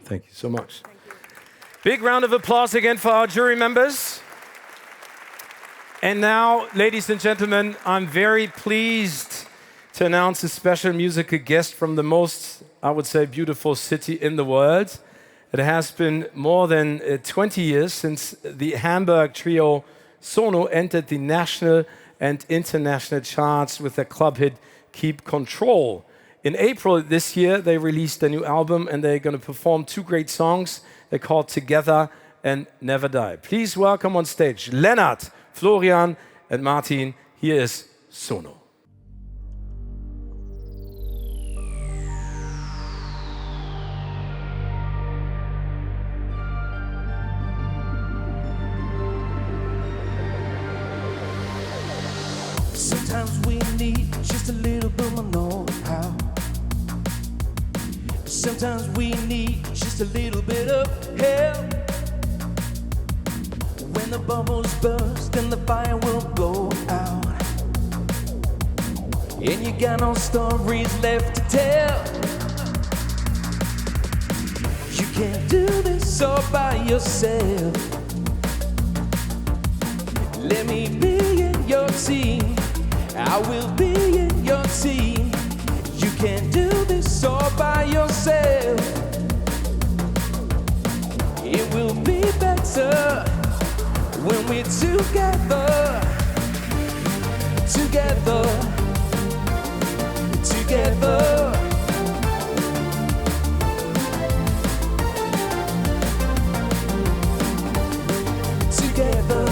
Thank you so much. Big round of applause again for our jury members. And now, ladies and gentlemen, I'm very pleased to announce a special musical guest from the most, I would say, beautiful city in the world. It has been more than 20 years since the Hamburg trio SONO entered the national and international charts with their club hit Keep Control. In April this year, they released a new album, and they're going to perform two great songs. They're called Together and Never Die. Please welcome on stage Lennart, Florian, and Martin. Here is SONO. Sometimes we need just a little bit more know-how. Sometimes we need just a little bit of help. When the bubbles burst and the fire will go out, and you got no stories left to tell. You can't do this all by yourself. Let me be in your team. I will be in your team. You can't do this all by yourself. It will be better when we're together. Together. Together. Together.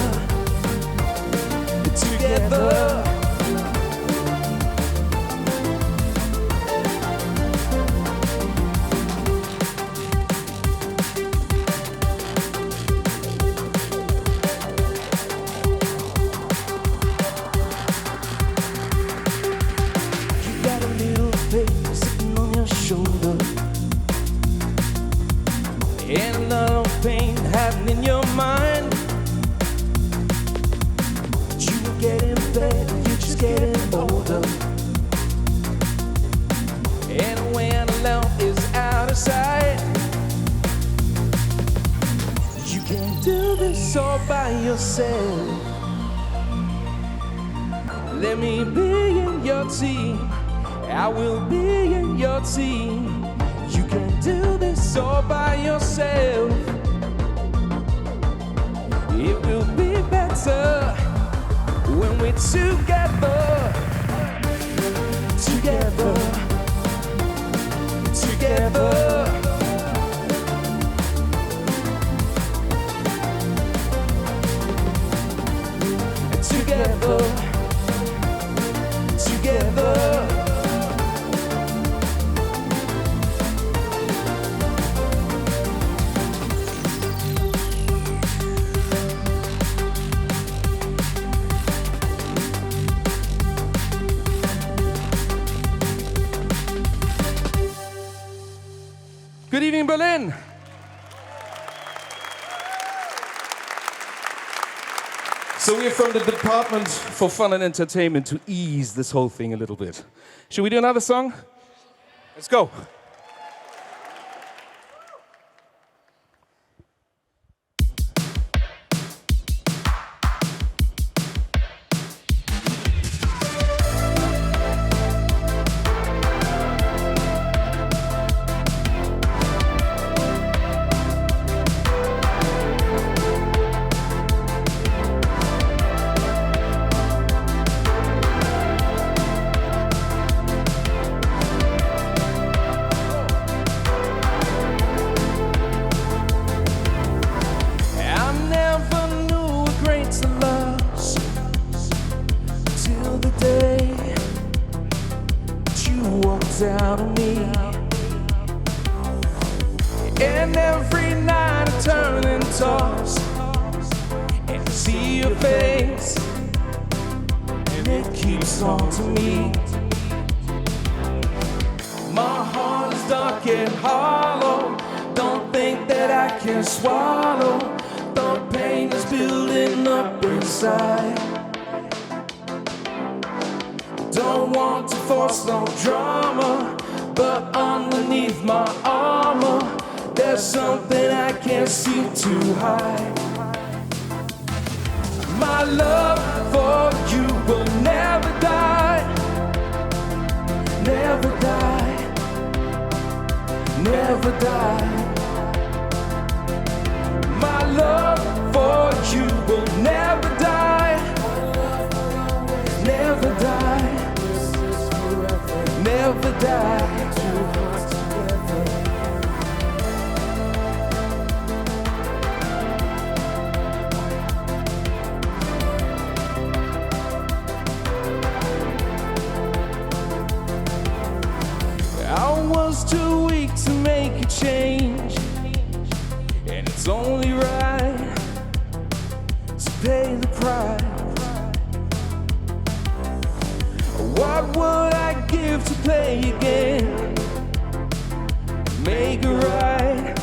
Together. In your mind, but you are getting better, you're just getting older. And when love is out of sight, you can't do this this all by yourself. Let me be in your team. I will be in your team. You can do this all by yourself. It will be better when we're together. Together. Together. Together. Together. Good evening, Berlin. So we're from the Department for Fun and Entertainment to ease this whole thing a little bit. Should we do another song? Let's go. Down on me, and every night I turn and toss and see your face, and it keeps haunting me. My heart is dark and hollow. Don't think that I can swallow the pain that's building up inside. Don't want to force no drama, but underneath my armor, there's something I can't seem to hide. My love for you will never die, never die, never die. My love for you will never die, never die. Never die. Two hearts together. I was too weak to make a change, and it's only right to pay the price. What would I give to play again? Make it right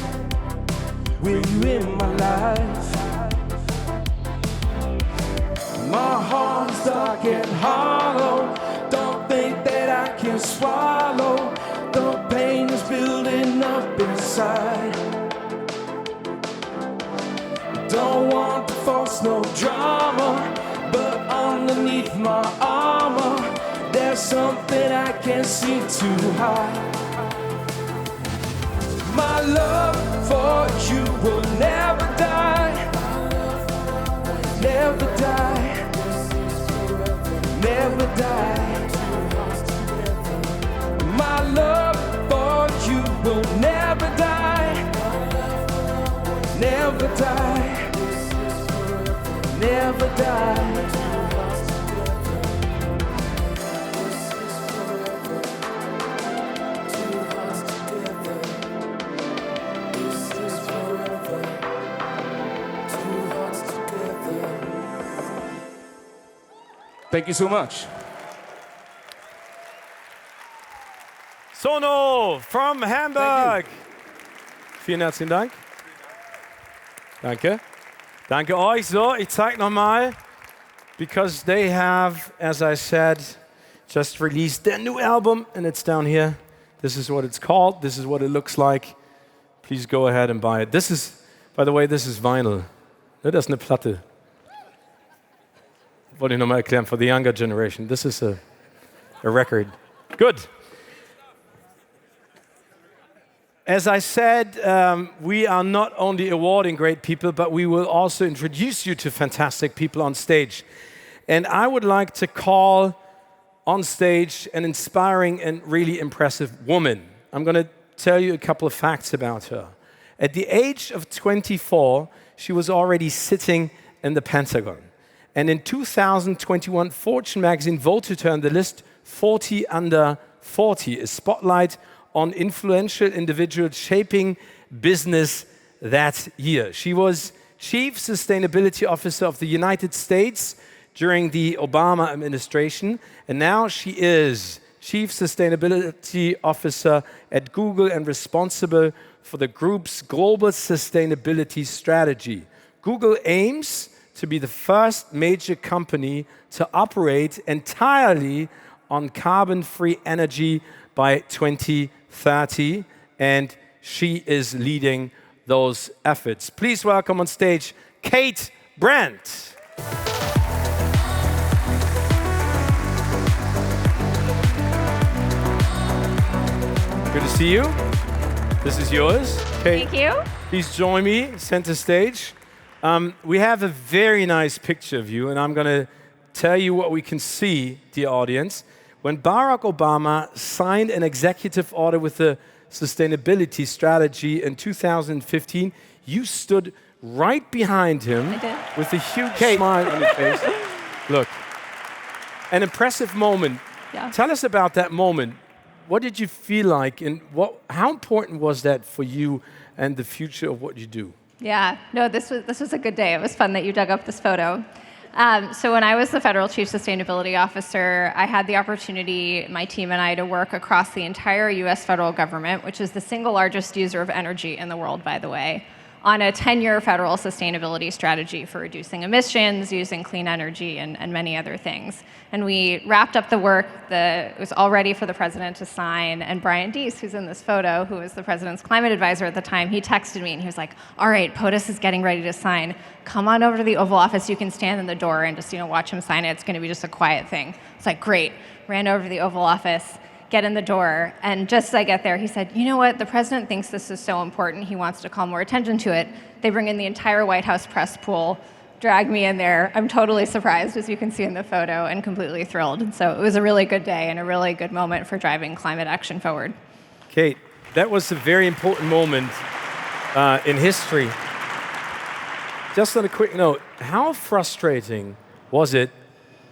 with you in my life. My heart's dark and hollow. Don't think that I can swallow the pain that's building up inside. Don't want to force no drama, but underneath my armor, there's something I can't seem to hide. My love for you will never die, never die, never die. My love for you will never die, never die, never die. Thank you so much. SONO from Hamburg. Vielen herzlichen Dank. Danke. Danke euch. So, ich zeige nochmal, because they have, as I said, just released their new album, and it's down here. This is what it's called. This is what it looks like. Please go ahead and buy it. This is, by the way, this is vinyl, Das ist eine Platte. Wollte ich nochmal erklären, for the younger generation. This is a record. Good. As I said, we are not only awarding great people, but we will also introduce you to fantastic people on stage. And I would like to call on stage an inspiring and really impressive woman. I'm going to tell you a couple of facts about her. At the age of 24, she was already sitting in the Pentagon. And in 2021, Fortune magazine voted her on the list 40 under 40, a spotlight on influential individuals shaping business that year. She was Chief Sustainability Officer of the United States during the Obama administration, and now she is Chief Sustainability Officer at Google and responsible for the group's global sustainability strategy. Google aims to be the first major company to operate entirely on carbon-free energy by 2030, and she is leading those efforts. Please welcome on stage Kate Brandt. Good to see you. This is yours. Kate, thank you. Please join me, center stage. We have a very nice picture of you, and I'm going to tell you what we can see, dear audience. When Barack Obama signed an executive order with the sustainability strategy in 2015, you stood right behind him with a huge smile on your face. Look, an impressive moment. Yeah. Tell us about that moment. What did you feel like, and how important was that for you and the future of what you do? Yeah, no, this was a good day. It was fun that you dug up this photo. So when I was the Federal Chief Sustainability Officer, I had the opportunity, my team and I, to work across the entire US federal government, which is the single largest user of energy in the world, by the way, on a 10-year federal sustainability strategy for reducing emissions, using clean energy, and many other things. And we wrapped up the work. It was all ready for the president to sign. And Brian Deese, who's in this photo, who was the president's climate advisor at the time, he texted me and he was like, all right, POTUS is getting ready to sign. Come on over to the Oval Office. You can stand in the door and just watch him sign it. It's going to be just a quiet thing. It's like, great. Ran over to the Oval Office, get in the door, and just as I get there, he said, you know what, the president thinks this is so important, he wants to call more attention to it. They bring in the entire White House press pool, drag me in there. I'm totally surprised, as you can see in the photo, and completely thrilled. And so it was a really good day and a really good moment for driving climate action forward. Kate, that was a very important moment in history. Just on a quick note, how frustrating was it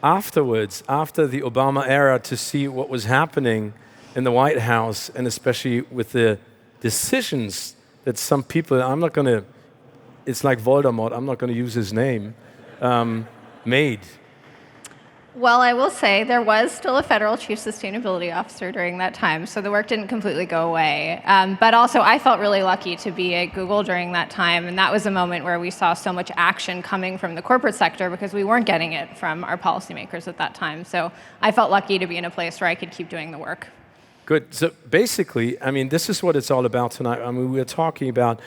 afterwards, after the Obama era, to see what was happening in the White House, and especially with the decisions that some people, I'm not going to, it's like Voldemort, I'm not going to use his name, made? Well, I will say there was still a federal chief sustainability officer during that time, so the work didn't completely go away. But also, I felt really lucky to be at Google during that time, and that was a moment where we saw so much action coming from the corporate sector because we weren't getting it from our policymakers at that time. So I felt lucky to be in a place where I could keep doing the work. Good. So basically, I mean, this is what it's all about tonight. I mean, we're talking about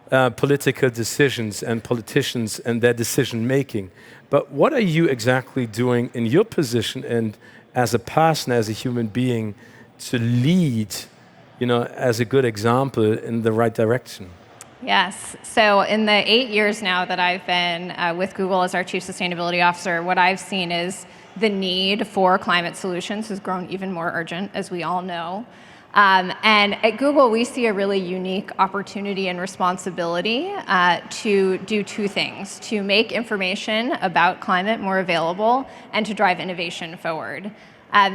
political decisions and politicians and their decision-making. But what are you exactly doing in your position and as a person, as a human being, to lead, as a good example in the right direction? Yes. So in the 8 years now that I've been with Google as our Chief Sustainability Officer, what I've seen is the need for climate solutions has grown even more urgent, as we all know. And at Google, we see a really unique opportunity and responsibility to do two things: to make information about climate more available and to drive innovation forward.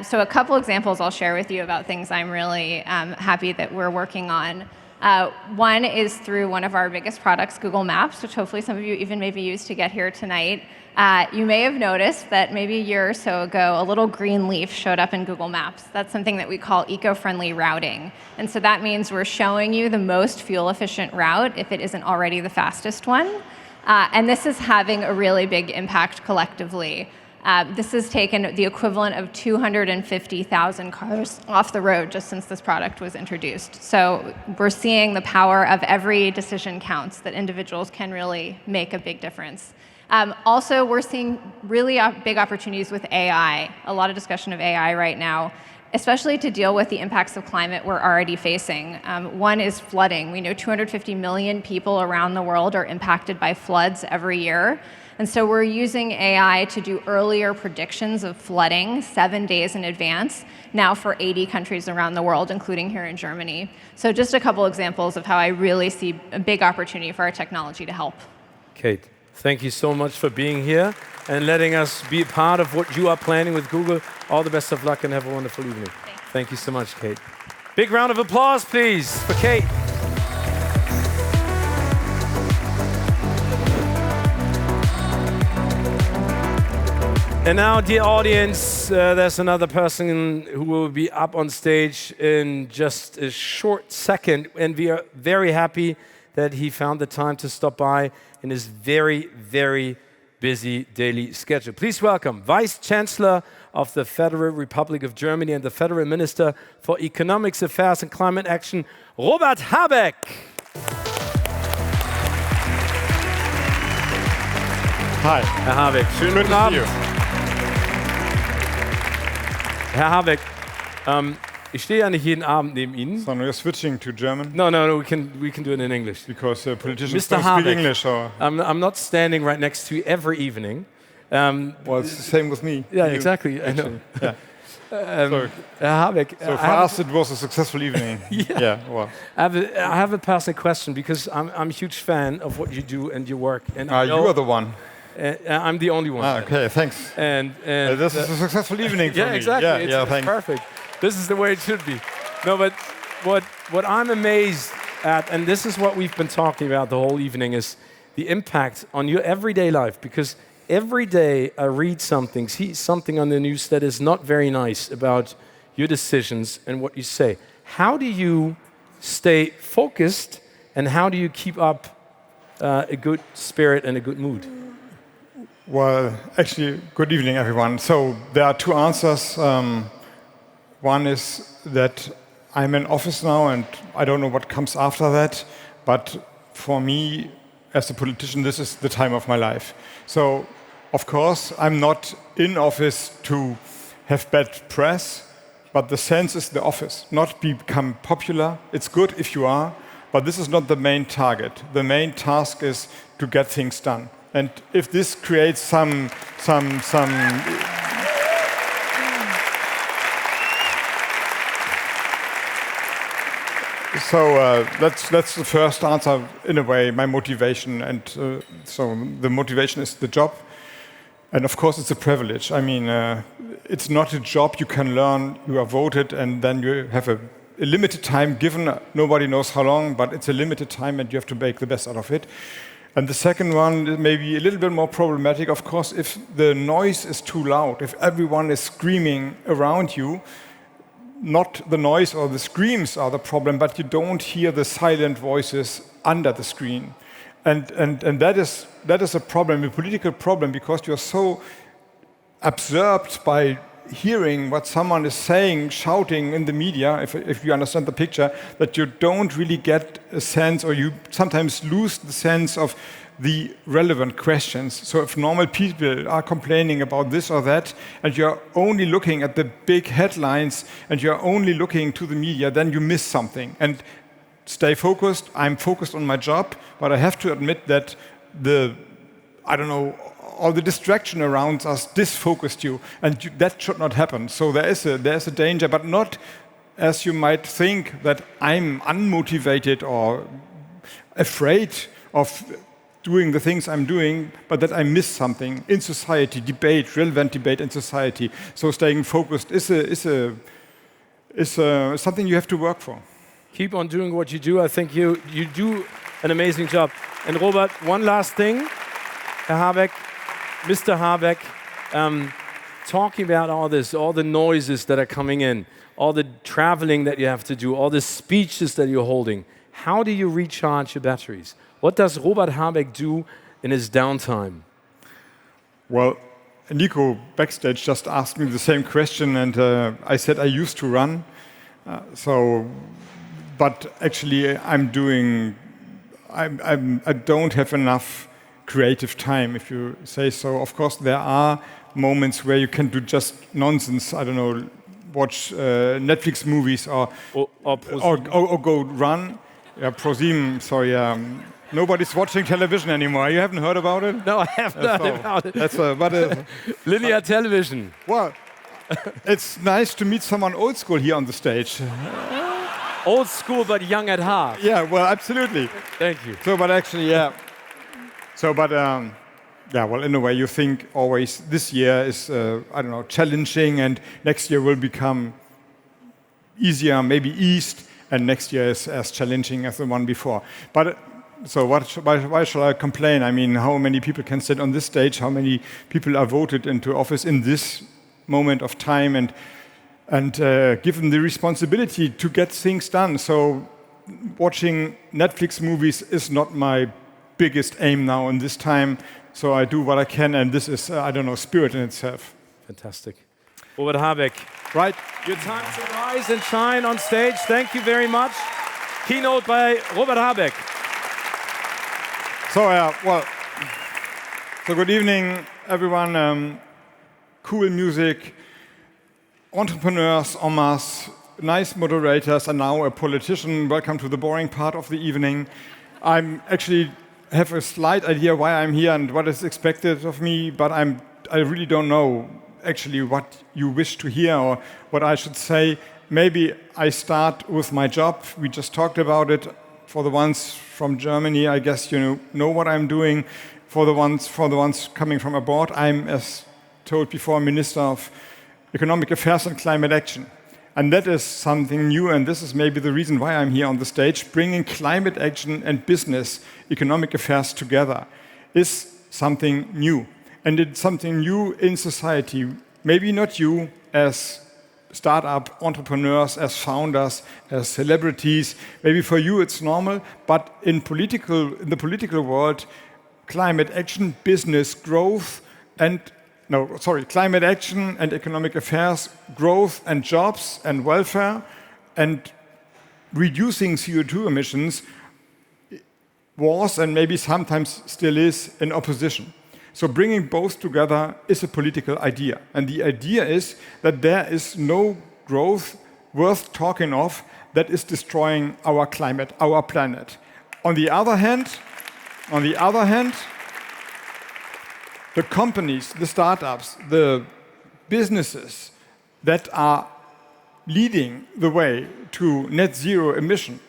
So a couple examples I'll share with you about things I'm really happy that we're working on. One is through one of our biggest products, Google Maps, which hopefully some of you even maybe used to get here tonight. You may have noticed that maybe a year or so ago, a little green leaf showed up in Google Maps. That's something that we call eco-friendly routing. And so that means we're showing you the most fuel-efficient route if it isn't already the fastest one. And this is having a really big impact collectively. This has taken the equivalent of 250,000 cars off the road just since this product was introduced. So we're seeing the power of every decision counts, that individuals can really make a big difference. Also, we're seeing really big opportunities with AI, a lot of discussion of AI right now, especially to deal with the impacts of climate we're already facing. One is flooding. We know 250 million people around the world are impacted by floods every year. And so we're using AI to do earlier predictions of flooding 7 days in advance, now for 80 countries around the world, including here in Germany. So just a couple examples of how I really see a big opportunity for our technology to help. Kate, thank you so much for being here and letting us be a part of what you are planning with Google. All the best of luck and have a wonderful evening. Thank you so much, Kate. Big round of applause, please, for Kate. And now, dear audience, there's another person who will be up on stage in just a short second. And we are very happy that he found the time to stop by in his very, very busy daily schedule. Please welcome Vice Chancellor of the Federal Republic of Germany and the Federal Minister for Economics Affairs and Climate Action, Robert Habeck. Hi. Herr Habeck, schönen guten Abend. Herr Habeck, ich stehe ja nicht jeden Abend neben Ihnen. So you're switching to German? No, we can do it in English. Because politicians Mr. don't Habeck, speak English. Or? I'm not standing right next to you every evening. Well, it's the same with me. Yeah, exactly. I know. Yeah. Herr Habeck, so for us, it was a successful evening. Yeah. Well. I have a personal question because I'm a huge fan of what you do and your work. And you are the one. I'm the only one. Okay, thanks. And this is a successful evening for me. Yeah, exactly. It's perfect. This is the way it should be. No, but what I'm amazed at, and this is what we've been talking about the whole evening, is the impact on your everyday life. Because every day I read something, see something on the news that is not very nice about your decisions and what you say. How do you stay focused, and how do you keep up a good spirit and a good mood? Well, actually, good evening, everyone. So there are two answers. One is that I'm in office now, and I don't know what comes after that. But for me, as a politician, this is the time of my life. So, of course, I'm not in office to have bad press, but the sense is the office, not become popular. It's good if you are, but this is not the main target. The main task is to get things done. And if this creates some so that's the first answer in a way, my motivation. And so the motivation is the job. And of course, it's a privilege. I mean, it's not a job you can learn. You are voted, and then you have a limited time given. Nobody knows how long, but it's a limited time, and you have to make the best out of it. And the second one may be a little bit more problematic, of course, if the noise is too loud, if everyone is screaming around you, not the noise or the screams are the problem, but you don't hear the silent voices under the screen. And that is a problem, a political problem, because you're so absorbed by hearing what someone is saying, shouting in the media, if you understand the picture, that you don't really get a sense, or you sometimes lose the sense of the relevant questions. So if normal people are complaining about this or that, and you're only looking at the big headlines, and you're only looking to the media, then you miss something. And stay focused. I'm focused on my job, but I have to admit that all the distraction around us disfocused you, and that should not happen. So there's a danger, but not as you might think that I'm unmotivated or afraid of doing the things I'm doing, but that I miss something in society, relevant debate in society. So staying focused is something you have to work for. Keep on doing what you do. I think you do an amazing job. And Robert, one last thing, Herr Habeck, Mr. Habeck, talking about all this, all the noises that are coming in, all the traveling that you have to do, all the speeches that you're holding. How do you recharge your batteries? What does Robert Habeck do in his downtime? Well, Nico backstage just asked me the same question, and I said I used to run. But actually, I don't have enough creative time, if you say so. Of course, there are moments where you can do just nonsense. I don't know, watch Netflix movies or go run. Yeah, ProSieben. Sorry. Nobody's watching television anymore. You haven't heard about it? No, I haven't heard about it. That's linear television. Well, it's nice to meet someone old school here on the stage. Old school, but young at heart. Yeah, well, absolutely. Thank you. So, but actually, yeah. So, but yeah, well, in a way, you think always this year is, I don't know, challenging, and next year will become easier, maybe eased, and next year is as challenging as the one before. But so why shall I complain? I mean, how many people can sit on this stage? How many people are voted into office in this moment of time, and given the responsibility to get things done? So watching Netflix movies is not my biggest aim now in this time. So I do what I can, and this is, I don't know, spirit in itself. Fantastic. Robert Habeck. Right. Your time to rise and shine on stage. Thank you very much. Keynote by Robert Habeck. So, so good evening, everyone. Cool music, entrepreneurs en masse, nice moderators, and now a politician. Welcome to the boring part of the evening. I'm actually have a slight idea why I'm here and what is expected of me, but I really don't know actually what you wish to hear or what I should say. Maybe I start with my job. We just talked about it. For the ones from Germany, I guess you know what I'm doing. For the ones coming from abroad, I'm, as told before, Minister of Economic Affairs and Climate Action. And that is something new, and this is maybe the reason why I'm here on the stage. Bringing climate action and business, economic affairs together is something new. And it's something new in society. Maybe not you as startup entrepreneurs, as founders, as celebrities. Maybe for you it's normal, but in the political world, climate action, business, growth, climate action and economic affairs, growth and jobs and welfare, and reducing CO2 emissions was, and maybe sometimes still is, in opposition. So bringing both together is a political idea. And the idea is that there is no growth worth talking of that is destroying our climate, our planet. On the other hand, the companies, the startups, the businesses that are leading the way to a net zero emission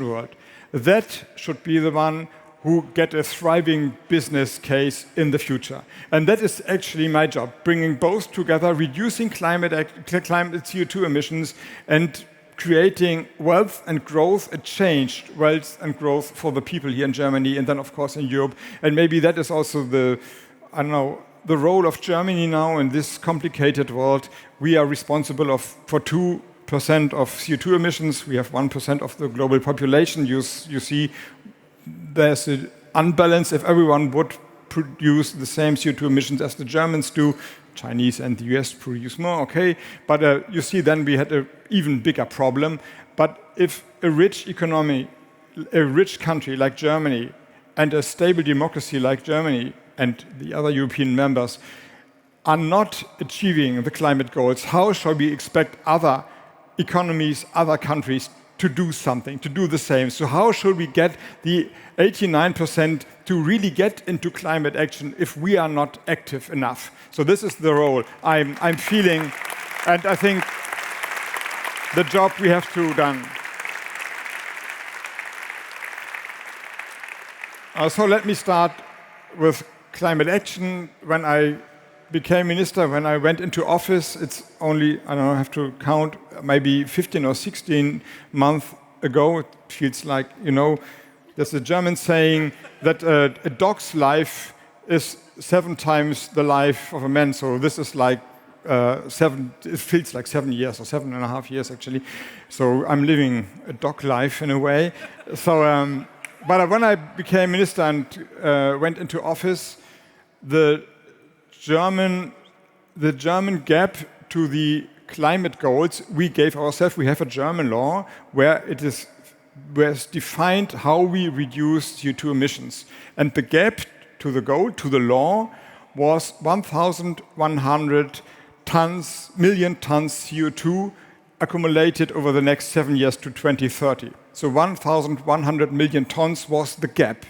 world, that should be the one who get a thriving business case in the future. And that is actually my job, bringing both together, reducing climate CO2 emissions and creating wealth and growth, a changed wealth and growth for the people here in Germany and then of course in Europe. And maybe that is also the role of Germany now in this complicated world. We are responsible for 2% of CO2 emissions. We have 1% of the global population. You see, there's an unbalance. If everyone would produce the same CO2 emissions as the Germans do, Chinese and the US produce more, okay. But you see, then we had an even bigger problem. But if a rich economy, a rich country like Germany, and a stable democracy like Germany and the other European members are not achieving the climate goals, how shall we expect other economies, other countries to do something, to do the same? So how should we get the 89% to really get into climate action if we are not active enough? So this is the role I'm feeling, and I think the job we have to done. So let me start with climate action. When I became minister, when I went into office, it's only, I don't know, I have to count, maybe 15 or 16 months ago. It feels like, there's a German saying that a dog's life is 7 times the life of a man. So this is like it feels like 7 years or 7.5 years actually. So I'm living a dog life in a way. So, but when I became minister and went into office, the German gap to the climate goals we gave ourselves. We have a German law where it's defined how we reduce CO2 emissions. And the gap to the goal, to the law, was 1,100 million tons CO2 accumulated over the next 7 years to 2030. So 1,100 million tons was the gap.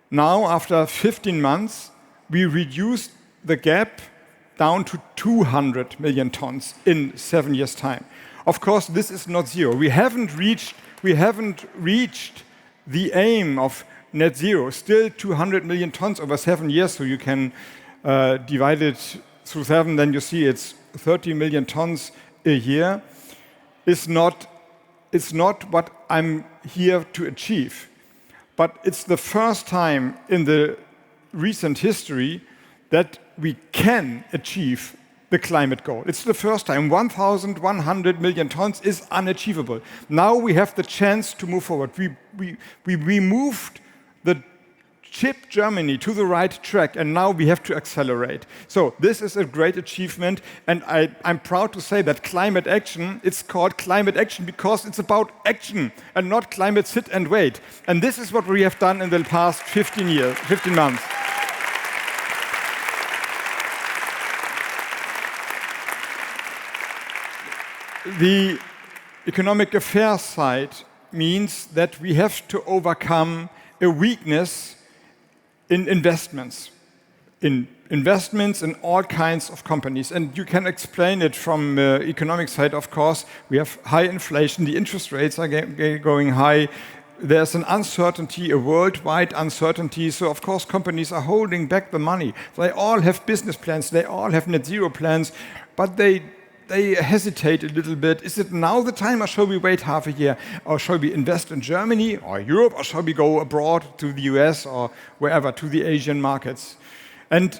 Now, after 15 months, we reduced the gap down to 200 million tons in 7 years' time. Of course, this is not zero. We haven't reached the aim of net zero. Still 200 million tons over 7 years, so you can divide it through 7, then you see it's 30 million tons a year. It's not what I'm here to achieve. But it's the first time in the recent history that we can achieve the climate goal. It's the first time. 1,100 million tons is unachievable. Now we have the chance to move forward. We moved the ship Germany to the right track, and now we have to accelerate. So this is a great achievement, and I'm proud to say that climate action, it's called climate action because it's about action and not climate sit and wait. And this is what we have done in the past 15 months. The economic affairs side means that we have to overcome a weakness in investments in all kinds of companies. And you can explain it from the economic side, of course. We have high inflation, the interest rates are going high. There's an uncertainty, a worldwide uncertainty. So, of course, companies are holding back the money. They all have business plans, they all have net zero plans, but they hesitate a little bit. Is it now the time, or shall we wait half a year? Or shall we invest in Germany or Europe, or shall we go abroad to the US or wherever, to the Asian markets? And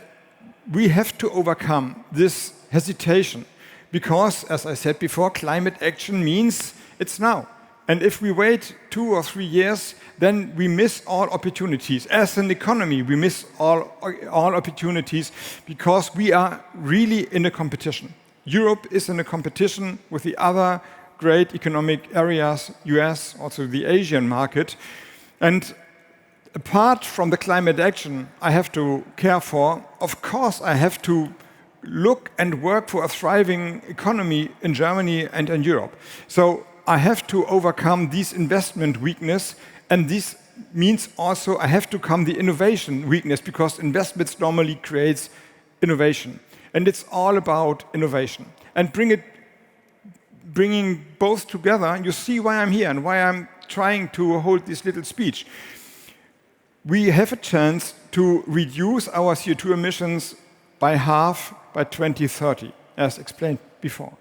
we have to overcome this hesitation because, as I said before, climate action means it's now. And if we wait 2 or 3 years, then we miss all opportunities. As an economy, we miss all opportunities because we are really in a competition. Europe is in a competition with the other great economic areas, US, also the Asian market. And apart from the climate action I have to care for, of course I have to look and work for a thriving economy in Germany and in Europe. So I have to overcome this investment weakness, and this means also I have to overcome the innovation weakness because investments normally creates innovation. And it's all about innovation. And bringing both together, you see why I'm here and why I'm trying to hold this little speech. We have a chance to reduce our CO2 emissions by half by 2030, as explained before.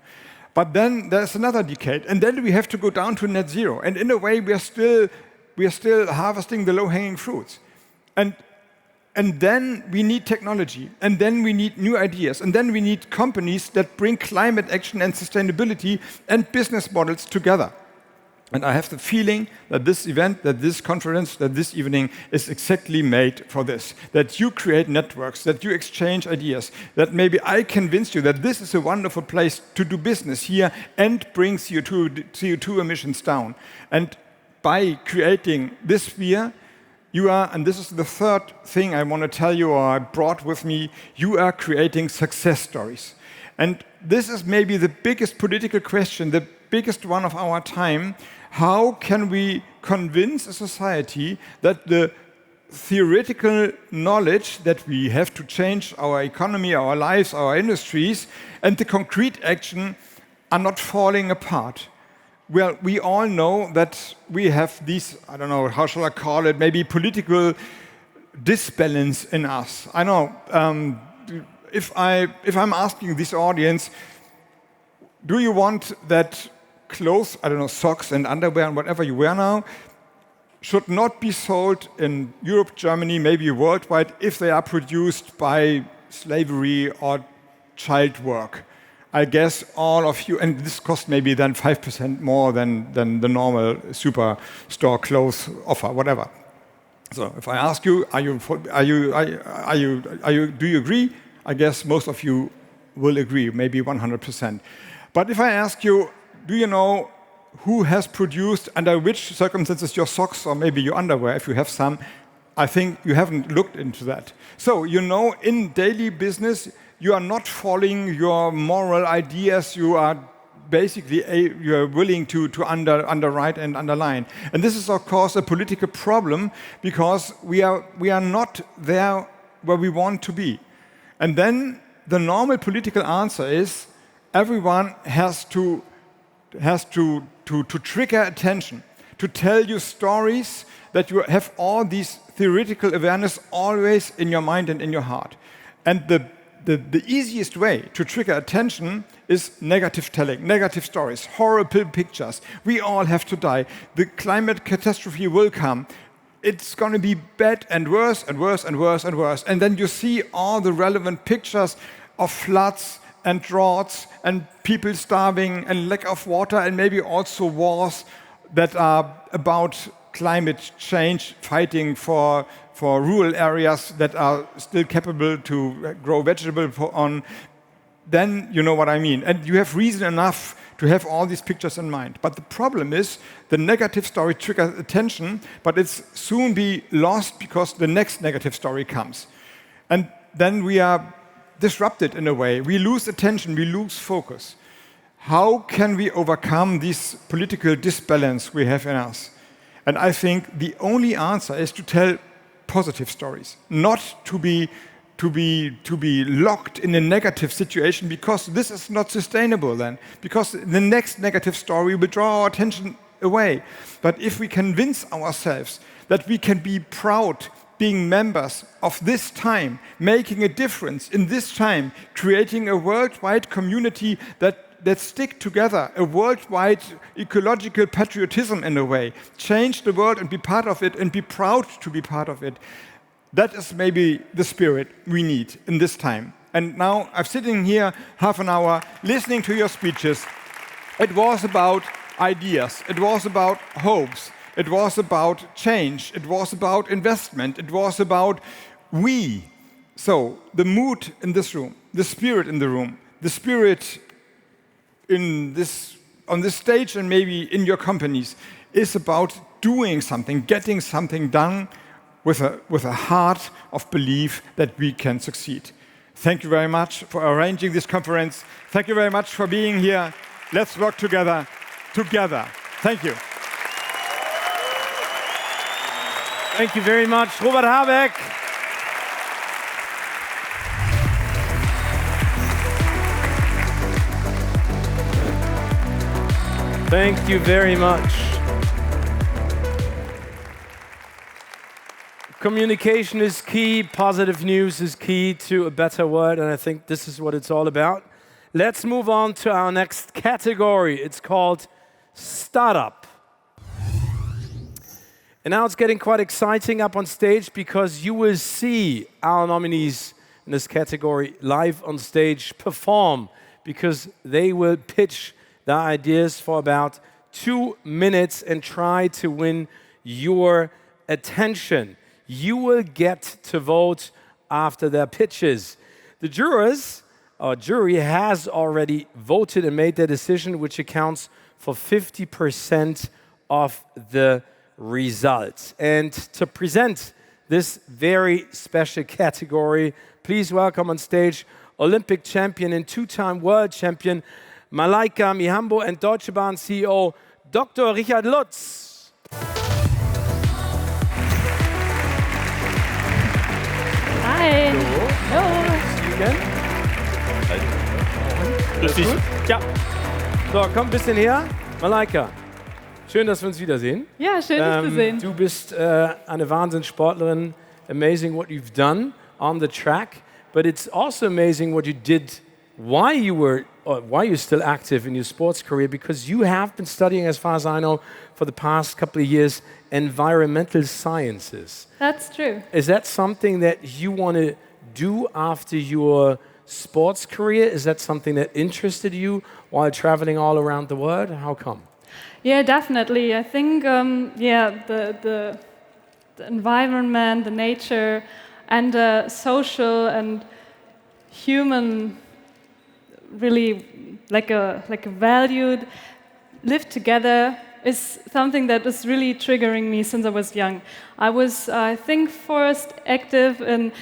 But then there's another decade, and then we have to go down to net zero. And in a way, we are still harvesting the low-hanging fruits. And then we need technology, and then we need new ideas, and then we need companies that bring climate action and sustainability and business models together. And I have the feeling that this event, that this conference, that this evening is exactly made for this. That you create networks, that you exchange ideas, that maybe I convince you that this is a wonderful place to do business here and bring CO2 emissions down. And by creating this sphere, you are, and this is the third thing I want to tell you, or I brought with me, you are creating success stories. And this is maybe the biggest political question, the biggest one of our time. How can we convince a society that the theoretical knowledge that we have to change our economy, our lives, our industries, and the concrete action are not falling apart? Well, we all know that we have these, I don't know, how shall I call it, maybe political disbalance in us. I know, if I'm asking this audience, do you want that clothes, I don't know, socks and underwear and whatever you wear now, should not be sold in Europe, Germany, maybe worldwide, if they are produced by slavery or child work? I guess all of you, and this costs maybe then 5% more than the normal superstore clothes offer, whatever. So if I ask you, do you agree? I guess most of you will agree, maybe 100%. But if I ask you, do you know who has produced, under which circumstances, your socks or maybe your underwear, if you have some? I think you haven't looked into that. So, you know, in daily business, you are not following your moral ideas, you are basically you're willing to underwrite and underline. And this is, of course, a political problem because we are not there where we want to be. And then the normal political answer is everyone has to trigger attention, to tell you stories that you have all these theoretical awareness always in your mind and in your heart. And the easiest way to trigger attention is negative telling, negative stories, horrible pictures. We all have to die. The climate catastrophe will come. It's going to be bad and worse and worse and worse and worse. And then you see all the relevant pictures of floods and droughts and people starving and lack of water and maybe also wars that are about climate change, fighting for rural areas that are still capable to grow vegetables on, then you know what I mean. And you have reason enough to have all these pictures in mind. But the problem is the negative story triggers attention, but it's soon be lost because the next negative story comes. And then we are disrupted in a way. We lose attention, we lose focus. How can we overcome this political disbalance we have in us? And I think the only answer is to tell positive stories, not to be locked in a negative situation, because this is not sustainable then, because the next negative story will draw our attention away. But if we convince ourselves that we can be proud being members of this time, making a difference in this time, creating a worldwide community that stick together, a worldwide ecological patriotism in a way, change the world and be part of it and be proud to be part of it. That is maybe the spirit we need in this time. And now I'm sitting here half an hour listening to your speeches. It was about ideas, it was about hopes, it was about change, it was about investment, it was about we. So the mood in this room, the spirit in the room, the spirit on this stage and maybe in your companies is about doing something, getting something done with a heart of belief that we can succeed. Thank you very much for arranging this conference. Thank you very much for being here. Let's work together. Thank you. Thank you very much, Robert Habeck. Thank you very much. Communication is key, positive news is key to a better world, and I think this is what it's all about. Let's move on to our next category. It's called Startup. And now it's getting quite exciting up on stage because you will see our nominees in this category live on stage perform, because they will pitch their ideas for about 2 minutes and try to win your attention. You will get to vote after their pitches. The jury has already voted and made their decision, which accounts for 50% of the results. And to present this very special category, please welcome on stage Olympic champion and two-time world champion Malaika, Mihambo and Deutsche Bahn CEO Dr. Richard Lutz. Hi. Hallo. See you again. Grüß dich. Ja. So, komm ein bisschen her. Malaika, schön, dass wir uns wiedersehen. Ja, schön, dich zu sehen. Du bist eine Wahnsinnssportlerin. Amazing what you've done on the track, but it's also amazing what you did why you're still active in your sports career, because you have been studying, as far as I know, for the past couple of years, environmental sciences. That's true. Is that something that you want to do after your sports career? Is that something that interested you while traveling all around the world? How come? Yeah, definitely. I think, the environment, the nature, and social and human, really like a valued, live together is something that is really triggering me since I was young. I was, I think, first active in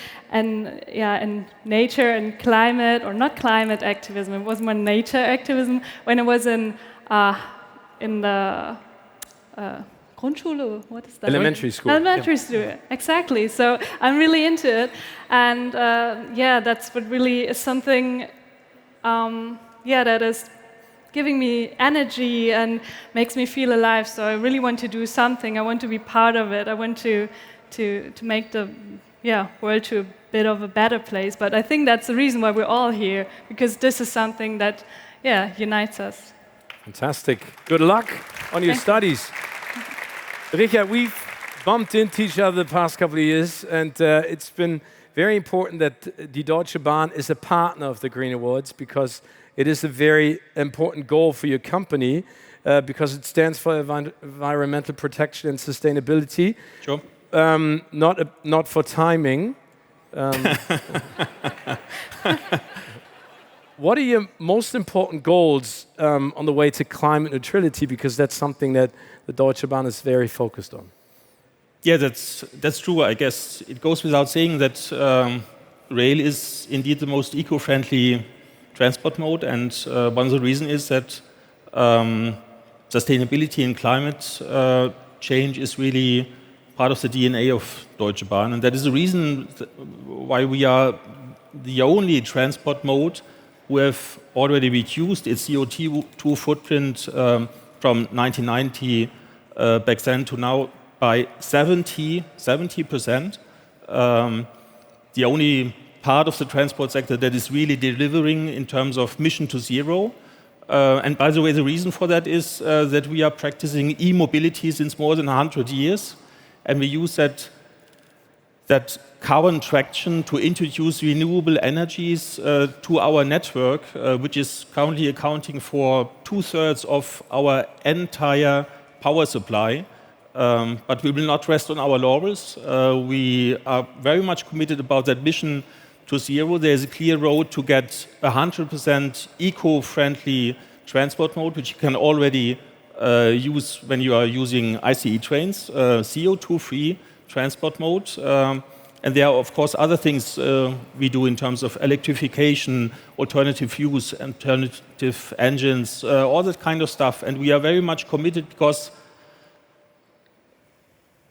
nature and climate, or not climate activism. It was more nature activism when I was in the Grundschule. What is that? Elementary school. Elementary school, exactly. So I'm really into it, and that's what really is something. That is giving me energy and makes me feel alive. So I really want to do something. I want to be part of it. I want to make the world to a bit of a better place. But I think that's the reason why we're all here, because this is something that unites us. Fantastic. Good luck on your studies. Richard, we've bumped into each other the past couple of years, and it's been very important that the Deutsche Bahn is a partner of the Green Awards, because it is a very important goal for your company, because it stands for environmental protection and sustainability. Sure. Not for timing. What are your most important goals on the way to climate neutrality? Because that's something that the Deutsche Bahn is very focused on. Yeah, that's true. I guess it goes without saying that rail is indeed the most eco-friendly transport mode, and one of the reasons is that sustainability and climate change is really part of the DNA of Deutsche Bahn, and that is the reason why we are the only transport mode who have already reduced its CO2 footprint from 1990 back then to now by 70%. The only part of the transport sector that is really delivering in terms of mission to zero. And by the way, the reason for that is that we are practicing e-mobility since more than 100 years, and we use that carbon traction to introduce renewable energies to our network, which is currently accounting for 2/3 of our entire power supply. But we will not rest on our laurels. We are very much committed about that mission to zero. There's a clear road to get 100% eco-friendly transport mode, which you can already use when you are using ICE trains, CO2-free transport mode. And there are, of course, other things we do in terms of electrification, alternative fuels, alternative engines, all that kind of stuff. And we are very much committed because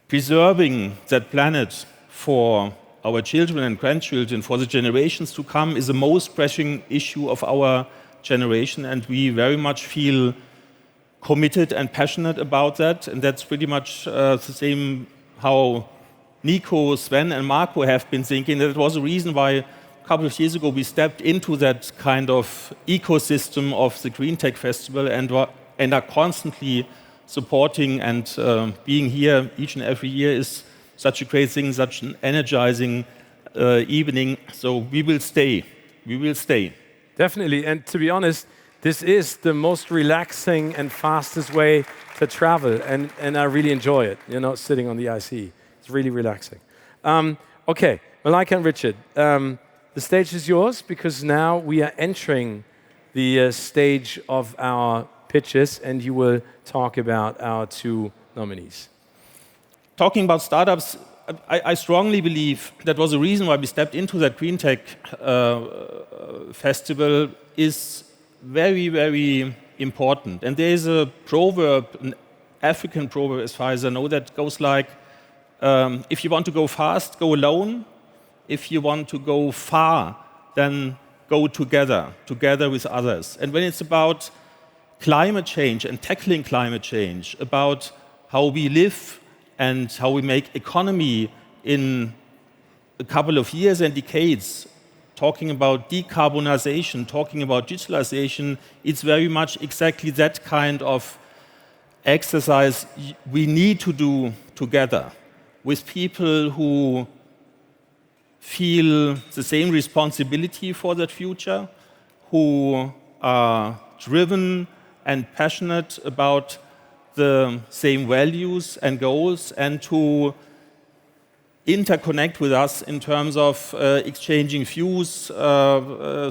preserving that planet for our children and grandchildren, for the generations to come, is the most pressing issue of our generation. And we very much feel committed and passionate about that. And that's pretty much the same how Nico, Sven, and Marco have been thinking. That was the reason why a couple of years ago we stepped into that kind of ecosystem of the GREENTECH Festival and are constantly supporting and being here each and every year is such a great thing, such an energizing evening. So we will stay. We will stay. Definitely. And to be honest, this is the most relaxing and fastest way to travel. And I really enjoy it, sitting on the ICE. It's really relaxing. Okay, Malaika and Richard, the stage is yours, because now we are entering the stage of our pitches, and you will talk about our two nominees. Talking about startups, I strongly believe that was the reason why we stepped into that GREENTECH festival is very, very important. And there is a proverb, an African proverb as far as I know, that goes like, if you want to go fast, go alone. If you want to go far, then go together with others. And when it's about climate change and tackling climate change, about how we live and how we make economy in a couple of years and decades, talking about decarbonization, talking about digitalization, it's very much exactly that kind of exercise we need to do together with people who feel the same responsibility for that future, who are driven and passionate about the same values and goals, and to interconnect with us in terms of exchanging views,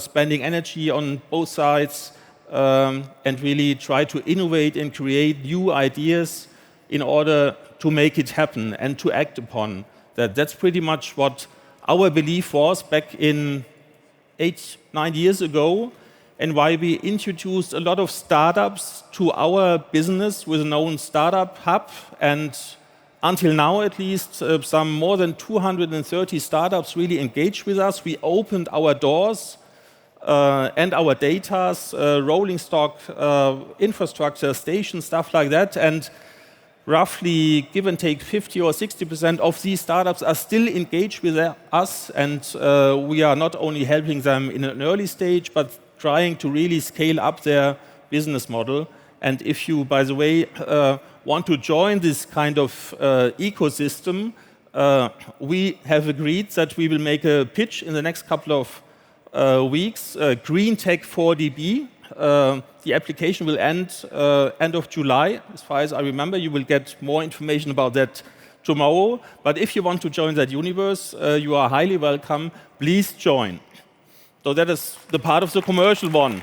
spending energy on both sides, and really try to innovate and create new ideas in order to make it happen and to act upon that. That's pretty much what our belief was back in 8-9 years ago, and why we introduced a lot of startups to our business with a known startup hub. And until now, at least, some more than 230 startups really engaged with us. We opened our doors and our data, rolling stock, infrastructure, stations, stuff like that. And roughly, give and take, 50 or 60% of these startups are still engaged with us. And we are not only helping them in an early stage, but trying to really scale up their business model. And if you, by the way, want to join this kind of ecosystem, we have agreed that we will make a pitch in the next couple of weeks. GREENTECH 4DB. The application will end of July, as far as I remember. You will get more information about that tomorrow. But if you want to join that universe, you are highly welcome. Please join. So that is the part of the commercial one.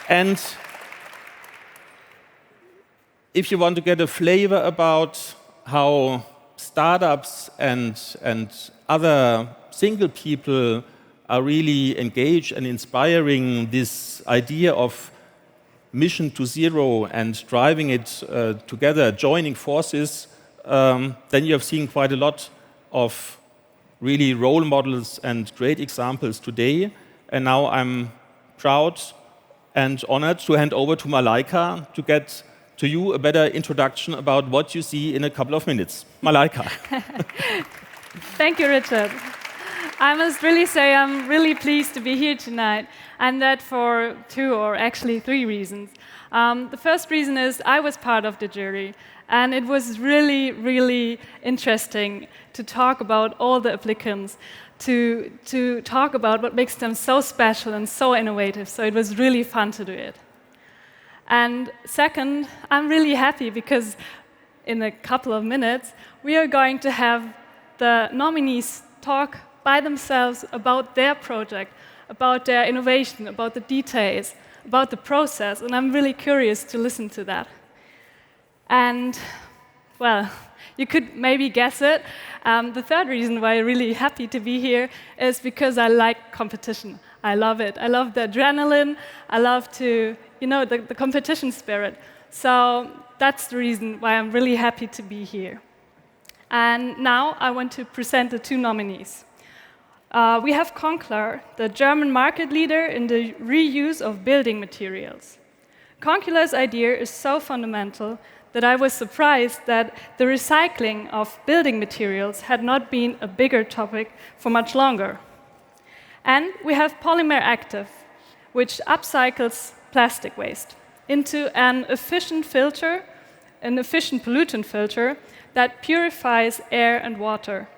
And if you want to get a flavor about how startups and other single people are really engaged and inspiring this idea of mission to zero and driving it together, joining forces, then you have seen quite a lot of really role models and great examples today. And now I'm proud and honored to hand over to Malaika to get to you a better introduction about what you see in a couple of minutes. Malaika. Thank you, Richard. I must really say I'm really pleased to be here tonight, and that for 2 or actually 3 reasons. The first reason is I was part of the jury, and it was really, really interesting to talk about all the applicants, to talk about what makes them so special and so innovative. So it was really fun to do it. And second, I'm really happy because in a couple of minutes, we are going to have the nominees talk by themselves about their project, about their innovation, about the details, about the process, and I'm really curious to listen to that. And, well, you could maybe guess it. The third reason why I'm really happy to be here is because I like competition. I love it. I love the adrenaline. I love to, the competition spirit. So that's the reason why I'm really happy to be here. And now I want to present the 2 nominees. We have Conkler, the German market leader in the reuse of building materials. Conkler's idea is so fundamental that I was surprised that the recycling of building materials had not been a bigger topic for much longer. And we have Polymer Active, which upcycles plastic waste into an efficient filter, an efficient pollutant filter that purifies air and water.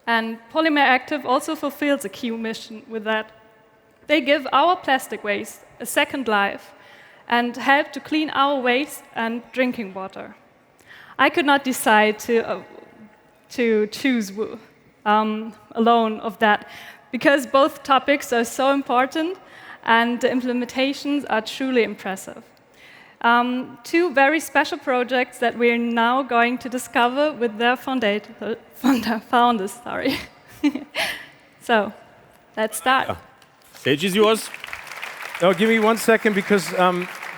And Polymer Active also fulfills a key mission with that. They give our plastic waste a second life and help to clean our waste and drinking water. I could not decide to choose alone of that, because both topics are so important and the implementations are truly impressive. 2 very special projects that we're now going to discover with their founders. So, let's start. Stage is yours. Now, give me 1 second, because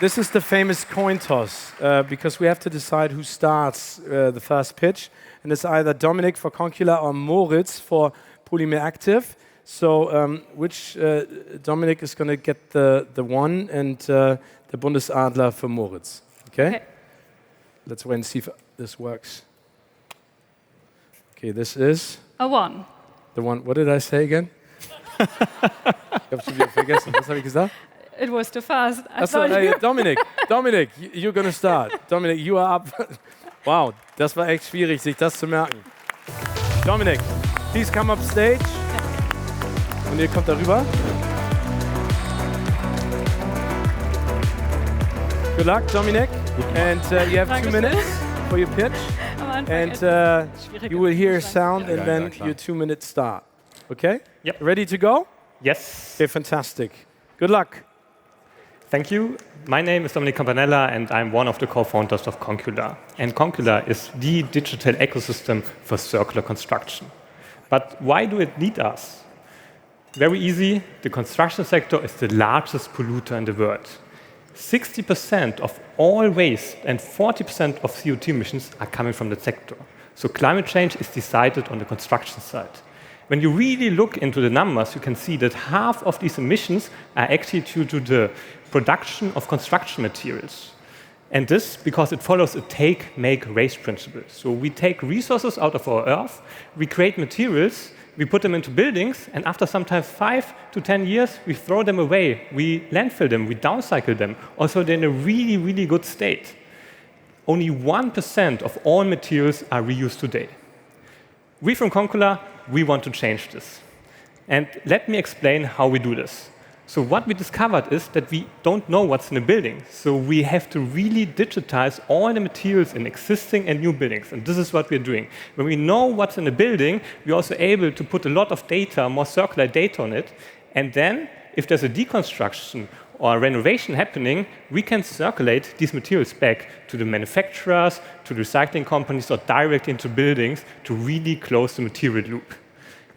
this is the famous coin toss, because we have to decide who starts the first pitch. And it's either Dominik for Conkler or Moritz for Polymer Active. So which Dominik is going to get the 1 and the Bundesadler for Moritz. Okay? Let's wait and see if this works. Okay, this is... A 1. The 1. What did I say again? Ich habe schon wieder vergessen. Was habe ich gesagt? It was too fast. Dominik, you're going to start. Dominik, you are up. Wow, das war echt schwierig, sich das zu merken. Dominik, please come up stage. Und ihr kommt darüber. Good luck, Dominik. And you have 2 minutes for your pitch. and you will hear sound, and then your 2 minutes start. Okay? Yep. Ready to go? Yes. Okay, fantastic. Good luck. Thank you. My name is Dominic Campanella, and I'm one of the co-founders of Concula. And Concula is the digital ecosystem for circular construction. But why do it need us? Very easy. The construction sector is the largest polluter in the world. 60% of all waste and 40% of CO2 emissions are coming from the sector. So climate change is decided on the construction side. When you really look into the numbers, you can see that half of these emissions are actually due to the production of construction materials. And this because it follows a take, make, waste principle. So we take resources out of our earth, we create materials, we put them into buildings, and after sometimes 5 to 10 years, we throw them away, we landfill them, we downcycle them. Also, they're in a really, really good state. Only 1% of all materials are reused today. We from Concula, we want to change this. And let me explain how we do this. So what we discovered is that we don't know what's in a building. So we have to really digitize all the materials in existing and new buildings. And this is what we're doing. When we know what's in a building, we're also able to put a lot of data, more circular data on it. And then if there's a deconstruction or renovation happening, we can circulate these materials back to the manufacturers, to the recycling companies, or directly into buildings to really close the material loop.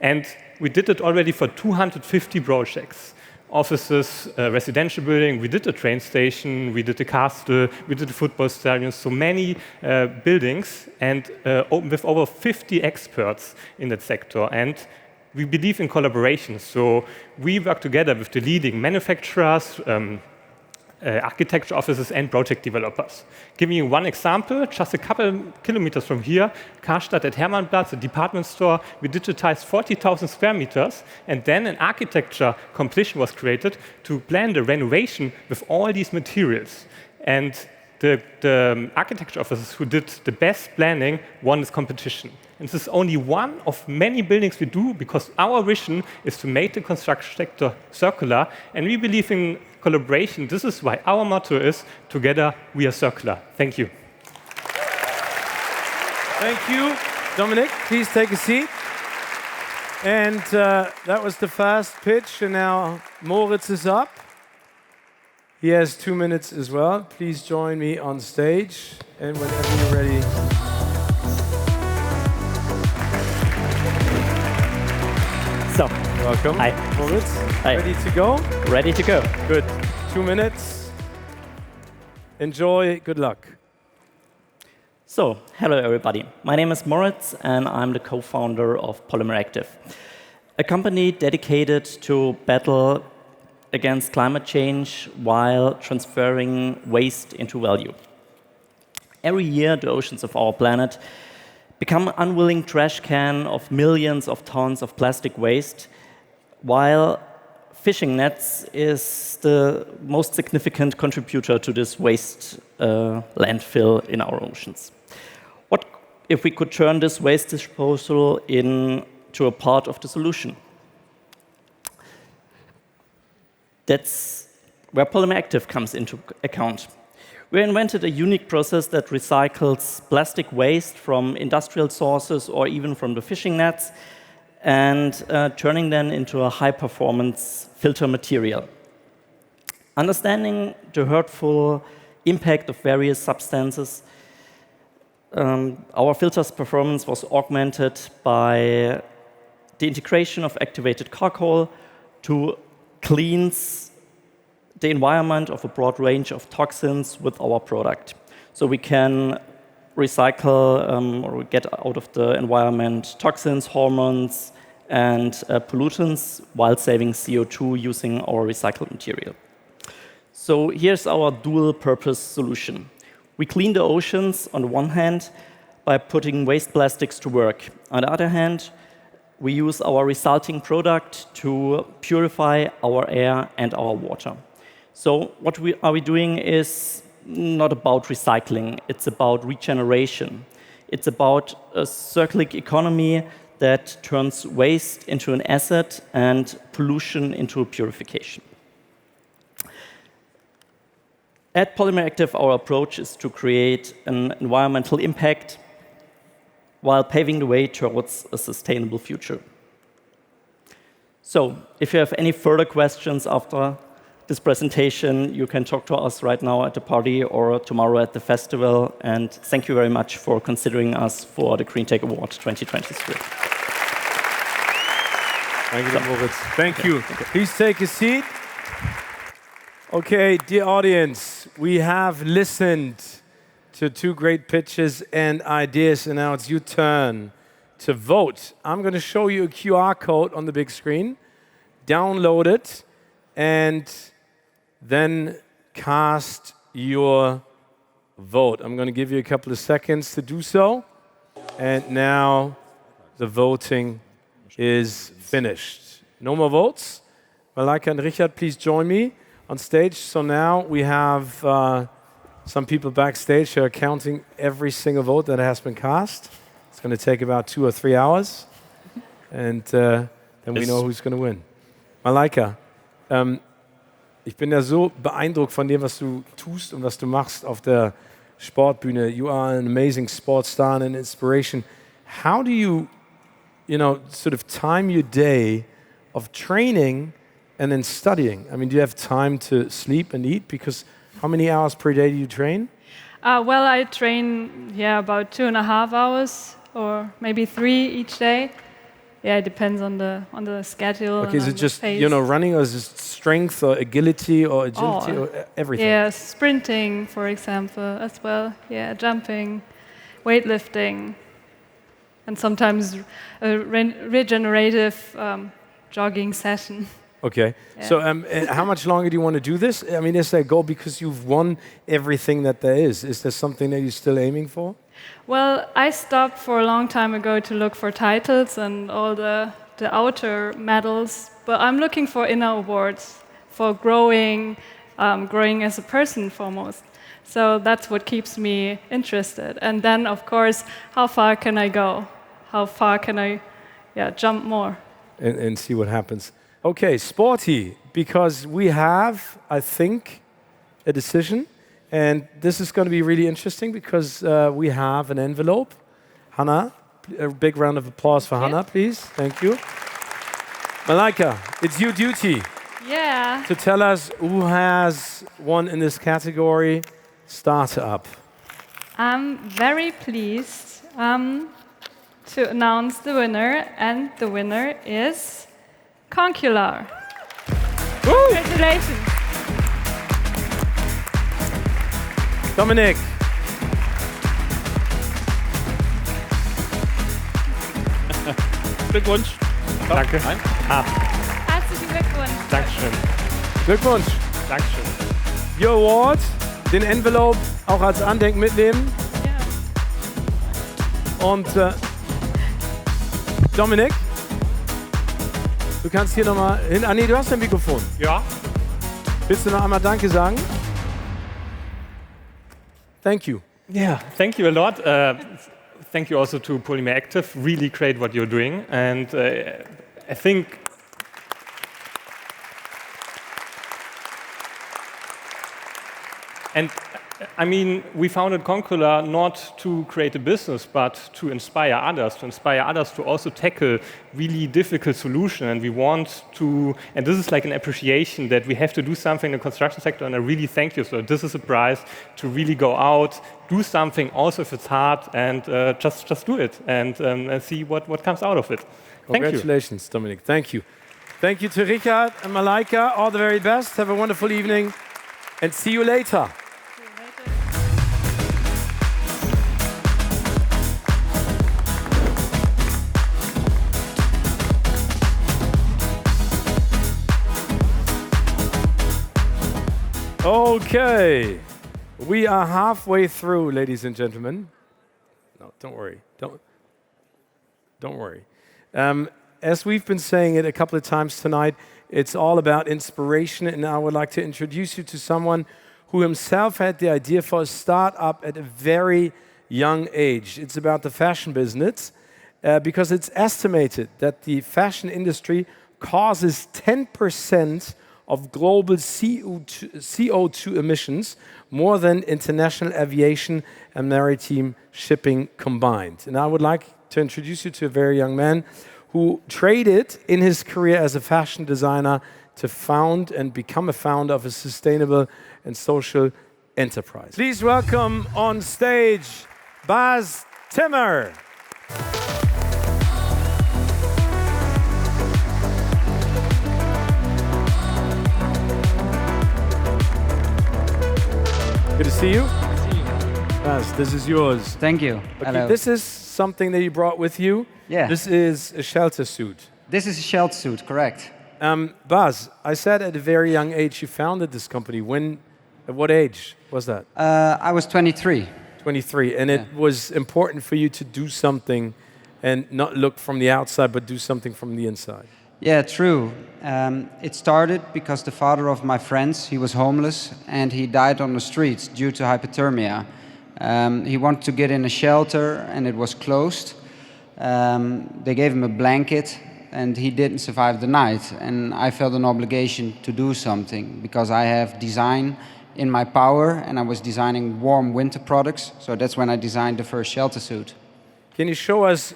And we did it already for 250 projects. Offices, residential building, we did a train station, we did a castle, we did a football stadium, so many buildings, and with over 50 experts in that sector. And we believe in collaboration, so we work together with the leading manufacturers, architecture offices, and project developers. Giving you one example, just a couple kilometers from here, Karstadt at Hermannplatz, a department store, we digitized 40,000 square meters, and then an architecture competition was created to plan the renovation with all these materials. And the architecture officers who did the best planning won this competition. And this is only one of many buildings we do, because our vision is to make the construction sector circular, and we believe in collaboration. This is why our motto is, together we are circular. Thank you. Thank you, Dominic. Please take a seat. And that was the first pitch, and now Moritz is up. He has 2 minutes as well. Please join me on stage, and whenever you're ready. So, welcome. Hi. Moritz, Hi. ready to go? Ready to go. Good. 2 minutes. Enjoy. Good luck. So, hello everybody. My name is Moritz, and I'm the co-founder of Polymer Active, a company dedicated to battle against climate change while transferring waste into value. Every year, the oceans of our planet become an unwilling trash can of millions of tons of plastic waste, while fishing nets is the most significant contributor to this waste landfill in our oceans. What if we could turn this waste disposal into a part of the solution? That's where Polymer Active comes into account. We invented a unique process that recycles plastic waste from industrial sources or even from the fishing nets, and turning them into a high-performance filter material. Understanding the hurtful impact of various substances, our filter's performance was augmented by the integration of activated charcoal to cleanse the environment of a broad range of toxins with our product. So we can recycle or get out of the environment toxins, hormones, and pollutants while saving CO2 using our recycled material. So here's our dual-purpose solution. We clean the oceans on the one hand by putting waste plastics to work. On the other hand, we use our resulting product to purify our air and our water. So what are we doing is not about recycling, it's about regeneration. It's about a circular economy that turns waste into an asset and pollution into a purification. At Polymer Active, our approach is to create an environmental impact while paving the way towards a sustainable future. So, if you have any further questions after this presentation, you can talk to us right now at the party or tomorrow at the festival. And thank you very much for considering us for the GreenTech Award 2023. Thank you, Moritz. Thank you. Please take a seat. Okay, dear audience, we have listened to 2 great pitches and ideas, and now it's your turn to vote. I'm going to show you a QR code on the big screen. Download it, and then cast your vote. I'm going to give you a couple of seconds to do so. And now the voting is finished. No more votes. Malaika and Richard, please join me on stage. So now we have some people backstage who are counting every single vote that has been cast. It's going to take about 2 or 3 hours. And then we know who's going to win. Malaika, ich bin ja so beeindruckt von dem, was du tust und was du machst auf der Sportbühne. You are an amazing sports star and an inspiration. How do you, sort of time your day of training and then studying? I mean, do you have time to sleep and eat? Because how many hours per day do you train? Well, I train, about 2.5 hours or maybe 3 each day. Yeah, it depends on the schedule. Okay, is it just running, or is it strength or agility or agility or everything? Yeah, sprinting, for example, as well. Yeah, jumping, weightlifting, and sometimes a regenerative jogging session. Okay, yeah. So how much longer do you want to do this? I mean, is there a goal because you've won everything that there is? Is there something that you're still aiming for? Well, I stopped for a long time ago to look for titles and all the outer medals, but I'm looking for inner awards, for growing as a person foremost. So that's what keeps me interested. And then, of course, how far can I go? How far can I jump more? And see what happens. Okay, sporty, because we have, I think, a decision. And this is going to be really interesting because we have an envelope. Hannah, a big round of applause for Hannah, please. Thank you. Malaika, it's your duty to tell us who has won in this category. Startup. I'm very pleased to announce the winner, and the winner is Concular. Congratulations. Dominik. Glückwunsch. Danke. Herzlichen Glückwunsch. Dankeschön. Glückwunsch. Dankeschön. Your award, den Envelope auch als Andenken mitnehmen. Ja. Und Dominik, du kannst hier nochmal hin. Ah nee, du hast ein Mikrofon. Ja. Willst du noch einmal Danke sagen? Thank you. Yeah, thank you a lot. Thank you also to Polymer Active. Really great what you're doing. And I think I mean, we founded Concular not to create a business, but to inspire others to also tackle really difficult solutions. And we want to, and this is like an appreciation that we have to do something in the construction sector, and I really thank you. So this is a prize to really go out, do something, also if it's hard, and just do it and see what comes out of it. Congratulations, Dominik. Thank you. Thank you to Richard and Malaika. All the very best. Have a wonderful evening, and see you later. Okay, we are halfway through, ladies and gentlemen. No, don't worry. Don't worry. As we've been saying it a couple of times tonight, it's all about inspiration, and I would like to introduce you to someone who himself had the idea for a startup at a very young age. It's about the fashion business, because it's estimated that the fashion industry causes 10% of global CO2 emissions, more than international aviation and maritime shipping combined. And I would like to introduce you to a very young man who traded in his career as a fashion designer to found and become a founder of a sustainable and social enterprise. Please welcome on stage Bas Timmer. Good to see you. Bas, this is yours. Thank you. Okay, Hello. this is something that you brought with you. Yeah. This is a shelter suit. This is a shelter suit, correct. Bas, I said at a very young age you founded this company. At what age was that? I was 23. 23, and it was important for you to do something and not look from the outside, but do something from the inside. Yeah, true. It started because the father of my friends, he was homeless and he died on the streets due to hypothermia. He wanted to get in a shelter and it was closed. They gave him a blanket and he didn't survive the night. And I felt an obligation to do something because I have design in my power and I was designing warm winter products. So that's when I designed the first shelter suit. Can you show us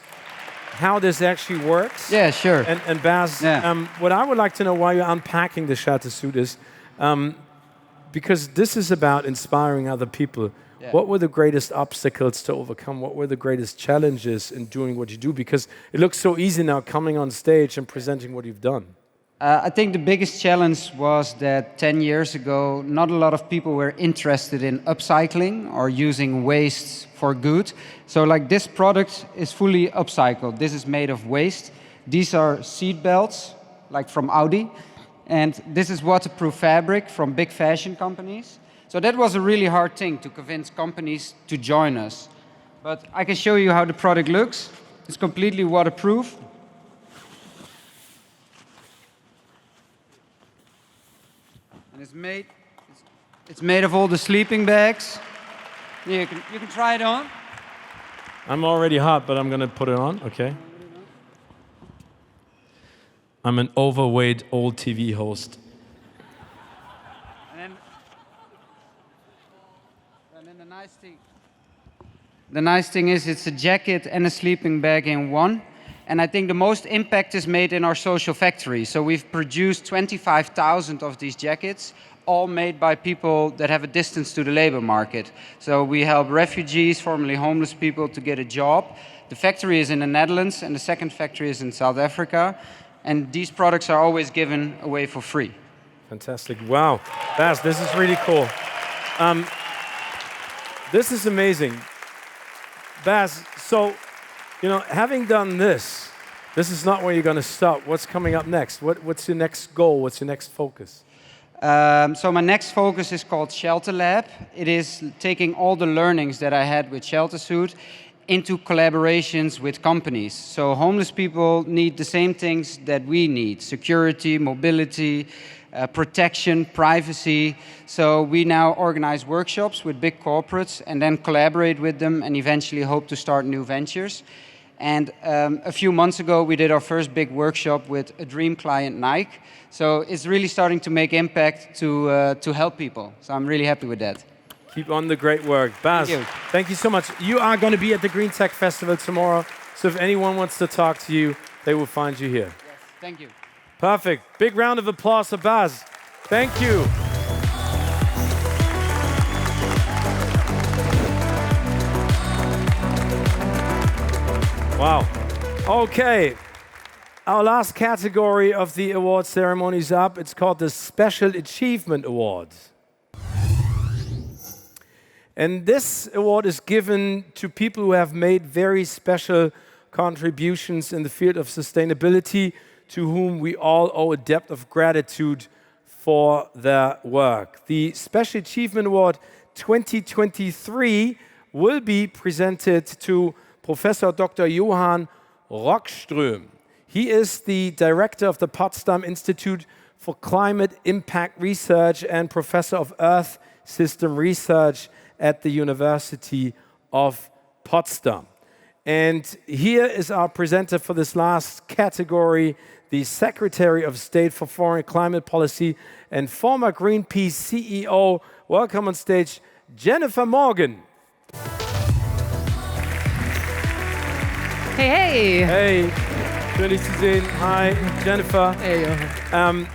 how this actually works? Yeah, sure. And Bas, what I would like to know while you're unpacking the shelter suit is, because this is about inspiring other people, what were the greatest obstacles to overcome? What were the greatest challenges in doing what you do? Because it looks so easy now coming on stage and presenting what you've done. I think the biggest challenge was that 10 years ago, not a lot of people were interested in upcycling or using waste for good. So like this product is fully upcycled. This is made of waste. These are seat belts, like from Audi. And this is waterproof fabric from big fashion companies. So that was a really hard thing to convince companies to join us. But I can show you how the product looks. It's completely waterproof. And it's made of all the sleeping bags. You can try it on. I'm already hot, but I'm going to put it on. Okay. I'm an overweight old TV host. And then the nice thing is it's a jacket and a sleeping bag in one. And I think the most impact is made in our social factory. So we've produced 25,000 of these jackets, all made by people that have a distance to the labor market. So we help refugees, formerly homeless people, to get a job. The factory is in the Netherlands and the second factory is in South Africa. And these products are always given away for free. Fantastic. Wow. Bas, this is really cool. This is amazing. Bas, so, you know, having done this, this is not where you're going to stop. What's coming up next? What's your next goal? What's your next focus? So my next focus is called Shelter Lab. It is taking all the learnings that I had with Shelter Suit into collaborations with companies. So homeless people need the same things that we need: security, mobility, protection, privacy. So we now organize workshops with big corporates and then collaborate with them and eventually hope to start new ventures. And a few months ago, we did our first big workshop with a dream client, Nike. So it's really starting to make impact to help people. So I'm really happy with that. Keep on the great work. Bas, thank you so much. You are going to be at the GREENTECH Festival tomorrow. So if anyone wants to talk to you, they will find you here. Yes, thank you. Perfect. Big round of applause for Bas. Thank you. Wow. Okay. Our last category of the award ceremony is up. It's called the Special Achievement Awards. And this award is given to people who have made very special contributions in the field of sustainability, to whom we all owe a debt of gratitude for their work. The Special Achievement Award 2023 will be presented to Professor Dr. Johan Rockström. He is the director of the Potsdam Institute for Climate Impact Research and professor of Earth System Research at the University of Potsdam. And here is our presenter for this last category, the Secretary of State for Foreign Climate Policy and former Greenpeace CEO. Welcome on stage, Jennifer Morgan. Hey, hey. Hey, schön dich zu sehen. Hi, Jennifer. Hey, Johan.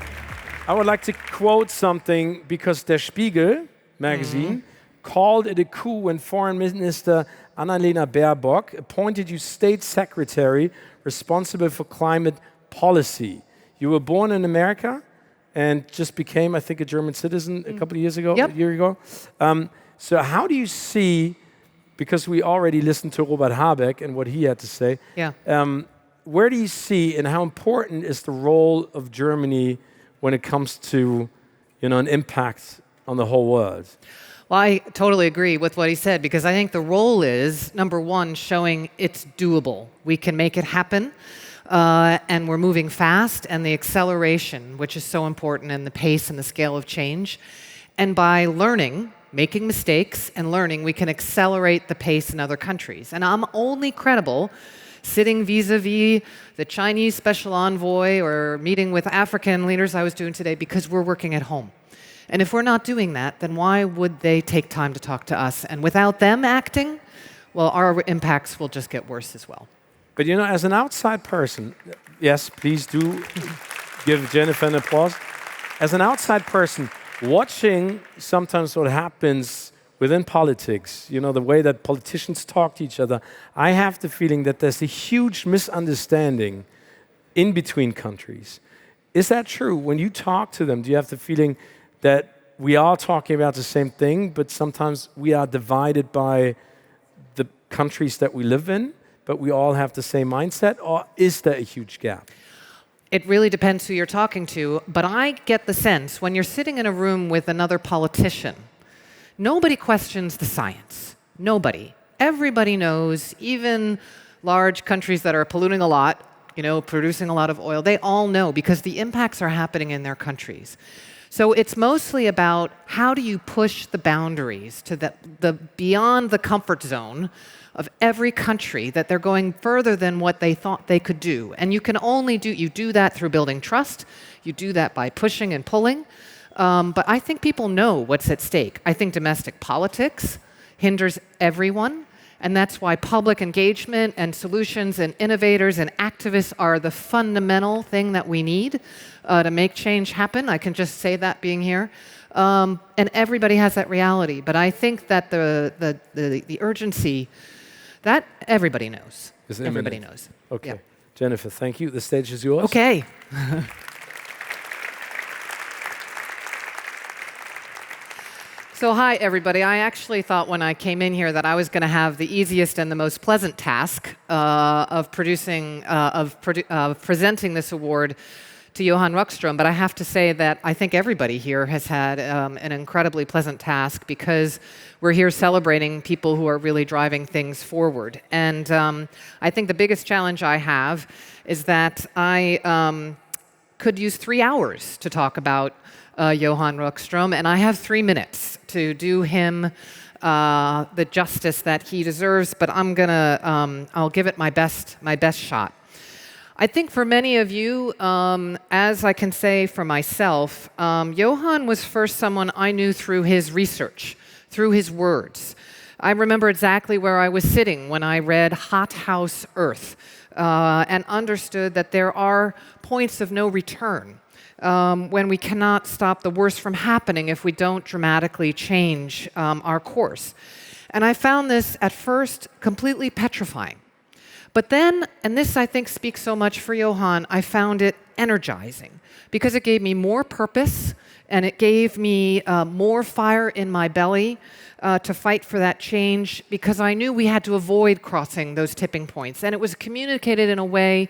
I would like to quote something because Der Spiegel magazine called it a coup when Foreign Minister Annalena Baerbock appointed you State Secretary responsible for climate policy. You were born in America and just became, I think, a German citizen a couple of years ago, a year ago. So how do you see, because we already listened to Robert Habeck and what he had to say, where do you see and how important is the role of Germany when it comes to, an impact on the whole world? Well, I totally agree with what he said, because I think the role is, number one, showing it's doable. We can make it happen, and we're moving fast, and the acceleration, which is so important, and the pace and the scale of change. And by learning, making mistakes and learning, we can accelerate the pace in other countries. And I'm only credible sitting vis-a-vis the Chinese special envoy or meeting with African leaders I was doing today because we're working at home. And if we're not doing that, then why would they take time to talk to us? And without them acting, well, our impacts will just get worse as well. But as an outside person, yes, please do give Jennifer an applause. As an outside person, watching sometimes what happens within politics, the way that politicians talk to each other, I have the feeling that there's a huge misunderstanding in between countries. Is that true? When you talk to them, do you have the feeling that we are talking about the same thing, but sometimes we are divided by the countries that we live in, but we all have the same mindset? Or is there a huge gap? It really depends who you're talking to, but I get the sense when you're sitting in a room with another politician, nobody questions the science. Nobody. Everybody knows, even large countries that are polluting a lot, producing a lot of oil, they all know because the impacts are happening in their countries. So it's mostly about how do you push the boundaries to the beyond the comfort zone of every country, that they're going further than what they thought they could do. And you can only do that through building trust. You do that by pushing and pulling. But I think people know what's at stake. I think domestic politics hinders everyone. And that's why public engagement and solutions and innovators and activists are the fundamental thing that we need to make change happen. I can just say that being here. And everybody has that reality. But I think that the urgency, that everybody knows. Everybody knows. Okay. Yeah. Jennifer, thank you. The stage is yours. Okay. So hi, everybody. I actually thought when I came in here that I was going to have the easiest and the most pleasant task of presenting this award to Johan Rockström, but I have to say that I think everybody here has had an incredibly pleasant task because we're here celebrating people who are really driving things forward. And I think the biggest challenge I have is that I could use 3 hours to talk about Johan Rockström, and I have 3 minutes to do him the justice that he deserves, but I'll give it my best shot. I think for many of you, as I can say for myself, Johan was first someone I knew through his research, through his words. I remember exactly where I was sitting when I read Hothouse Earth and understood that there are points of no return. When we cannot stop the worst from happening if we don't dramatically change our course. And I found this at first completely petrifying. But then, and this I think speaks so much for Johan, I found it energizing because it gave me more purpose and it gave me more fire in my belly to fight for that change because I knew we had to avoid crossing those tipping points. And it was communicated in a way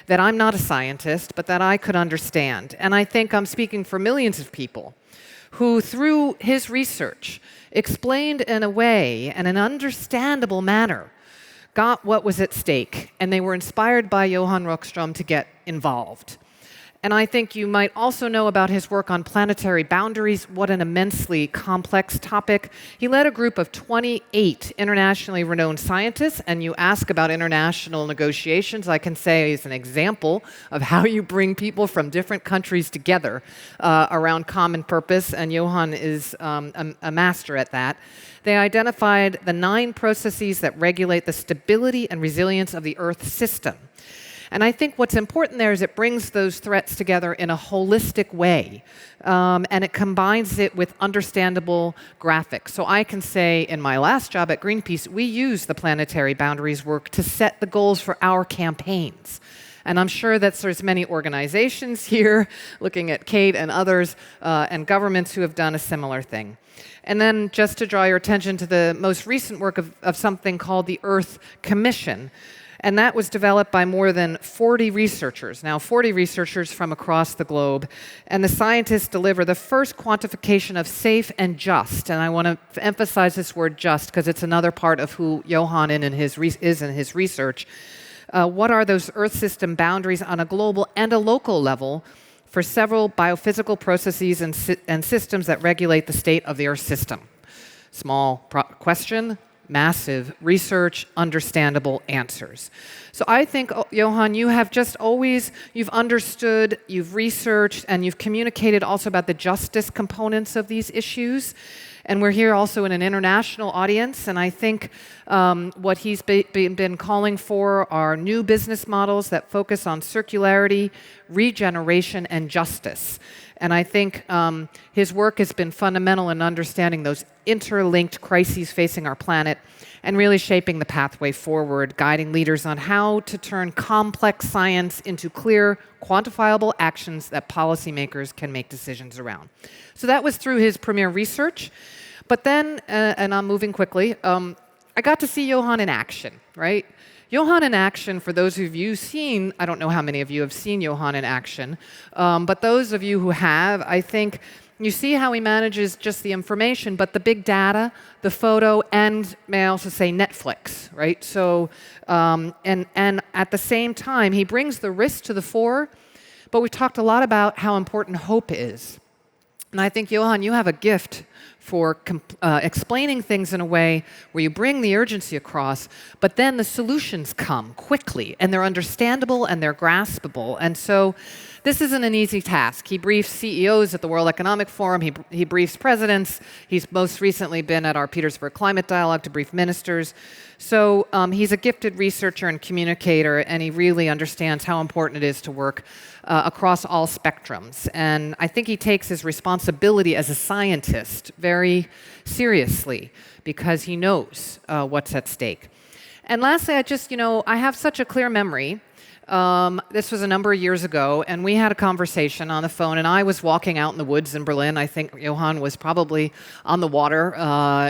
that I'm not a scientist, but that I could understand. And I think I'm speaking for millions of people who, through his research, explained in a way, in an understandable manner, got what was at stake, and they were inspired by Johan Rockström to get involved. And I think you might also know about his work on planetary boundaries. What an immensely complex topic. He led a group of 28 internationally renowned scientists, and you ask about international negotiations, I can say as an example of how you bring people from different countries together around common purpose, and Johan is a master at that. They identified the 9 processes that regulate the stability and resilience of the Earth system. And I think what's important there is it brings those threats together in a holistic way, and it combines it with understandable graphics. So I can say in my last job at Greenpeace, we use the planetary boundaries work to set the goals for our campaigns. And I'm sure that there's many organizations here, looking at Kate and others, and governments who have done a similar thing. And then just to draw your attention to the most recent work of something called the Earth Commission. And that was developed by more than 40 researchers, now 40 researchers from across the globe. And the scientists deliver the first quantification of safe and just. And I want to emphasize this word just because it's another part of who Johan is in his research. What are those Earth system boundaries on a global and a local level for several biophysical processes and systems that regulate the state of the Earth system? Small question. Massive research, understandable answers. So I think, Johan, you have just always, you've understood, you've researched, and you've communicated also about the justice components of these issues. And we're here also in an international audience, and I think what he's been calling for are new business models that focus on circularity, regeneration, and justice. And I think his work has been fundamental in understanding those interlinked crises facing our planet and really shaping the pathway forward, guiding leaders on how to turn complex science into clear, quantifiable actions that policymakers can make decisions around. So that was through his premier research. But then, and I'm moving quickly, I got to see Johan in action, right? Johan in action, for those of you seen, I don't know how many of you have seen Johan in action, but those of you who have, I think you see how he manages just the information, but the big data, the photo, and may I also say Netflix, right? So, and at the same time, he brings the risk to the fore, but we talked a lot about how important hope is. And I think, Johan, you have a gift for explaining things in a way where you bring the urgency across, but then the solutions come quickly, and they're understandable and they're graspable. And so this isn't an easy task. He briefs CEOs at the World Economic Forum. He briefs presidents. He's most recently been at our Petersburg Climate Dialogue to brief ministers. So he's a gifted researcher and communicator, and he really understands how important it is to work across all spectrums. And I think he takes his responsibility as a scientist very seriously because he knows what's at stake. And lastly, I have such a clear memory. This was a number of years ago, and we had a conversation on the phone, and I was walking out in the woods in Berlin. I think Johan was probably on the water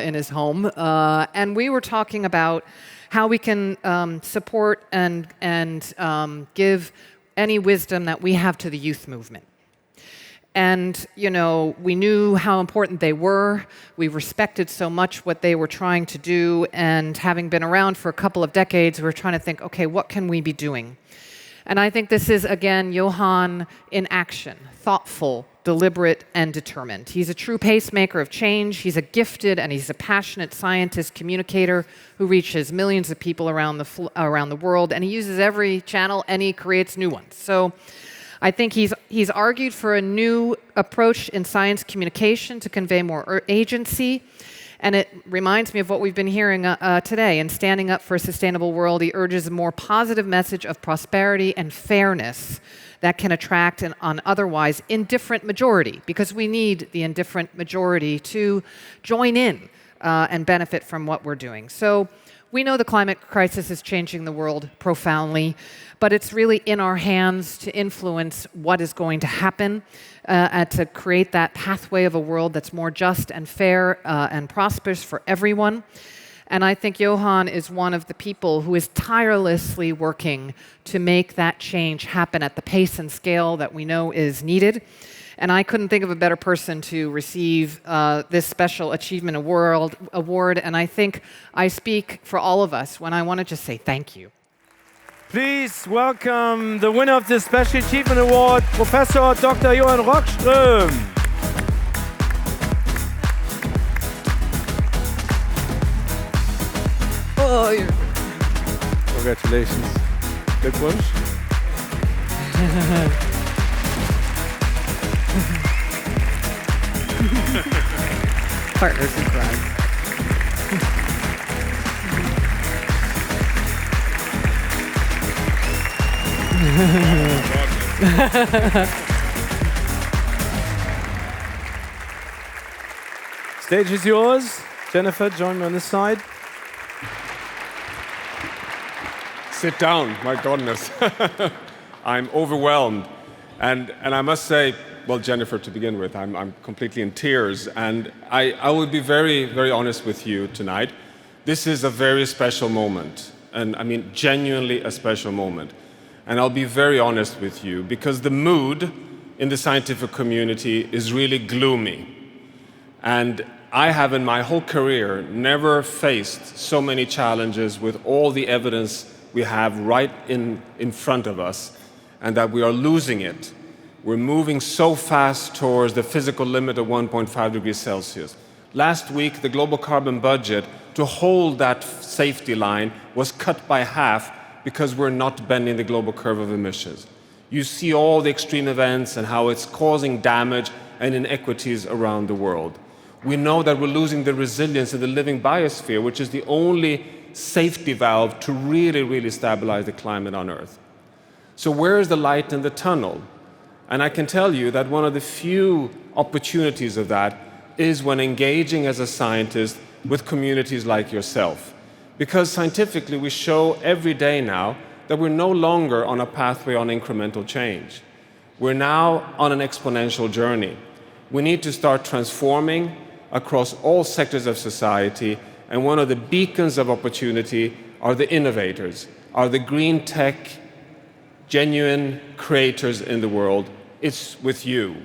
in his home, and we were talking about how we can support and give any wisdom that we have to the youth movement. And, we knew how important they were. We respected so much what they were trying to do, and having been around for a couple of decades, we were trying to think, okay, what can we be doing? And I think this is, again, Johan in action, thoughtful, deliberate, and determined. He's a true pacemaker of change. He's a gifted and he's a passionate scientist communicator who reaches millions of people around the world, and he uses every channel and he creates new ones. So I think he's argued for a new approach in science communication to convey more agency. And it reminds me of what we've been hearing today. In Standing Up for a Sustainable World, he urges a more positive message of prosperity and fairness that can attract an otherwise indifferent majority, because we need the indifferent majority to join in and benefit from what we're doing. So we know the climate crisis is changing the world profoundly, but it's really in our hands to influence what is going to happen and to create that pathway of a world that's more just and fair and prosperous for everyone. And I think Johan is one of the people who is tirelessly working to make that change happen at the pace and scale that we know is needed. And I couldn't think of a better person to receive this Special Achievement Award. And I think I speak for all of us when I want to just say thank you. Please welcome the winner of the Special Achievement Award, Professor Dr. Johan Rockström. Oh, yeah. Congratulations. Glückwunsch. Partners in crime. Stage is yours. Jennifer, join me on this side. Sit down, my goodness. I'm overwhelmed. And I must say, well, Jennifer, to begin with, I'm completely in tears. And I will be very, very honest with you tonight. This is a very special moment. And I mean, genuinely a special moment. And I'll be very honest with you, because the mood in the scientific community is really gloomy. And I have in my whole career never faced so many challenges with all the evidence we have right in front of us, and that we are losing it. We're moving so fast towards the physical limit of 1.5 degrees Celsius. Last week, the global carbon budget to hold that safety line was cut by half because we're not bending the global curve of emissions. You see all the extreme events and how it's causing damage and inequities around the world. We know that we're losing the resilience of the living biosphere, which is the only safety valve to really, really stabilize the climate on Earth. So where is the light in the tunnel? And I can tell you that one of the few opportunities of that is when engaging as a scientist with communities like yourself. Because scientifically we show every day now that we're no longer on a pathway on incremental change. We're now on an exponential journey. We need to start transforming across all sectors of society, and one of the beacons of opportunity are the innovators, are the green tech, genuine creators in the world. It's with you.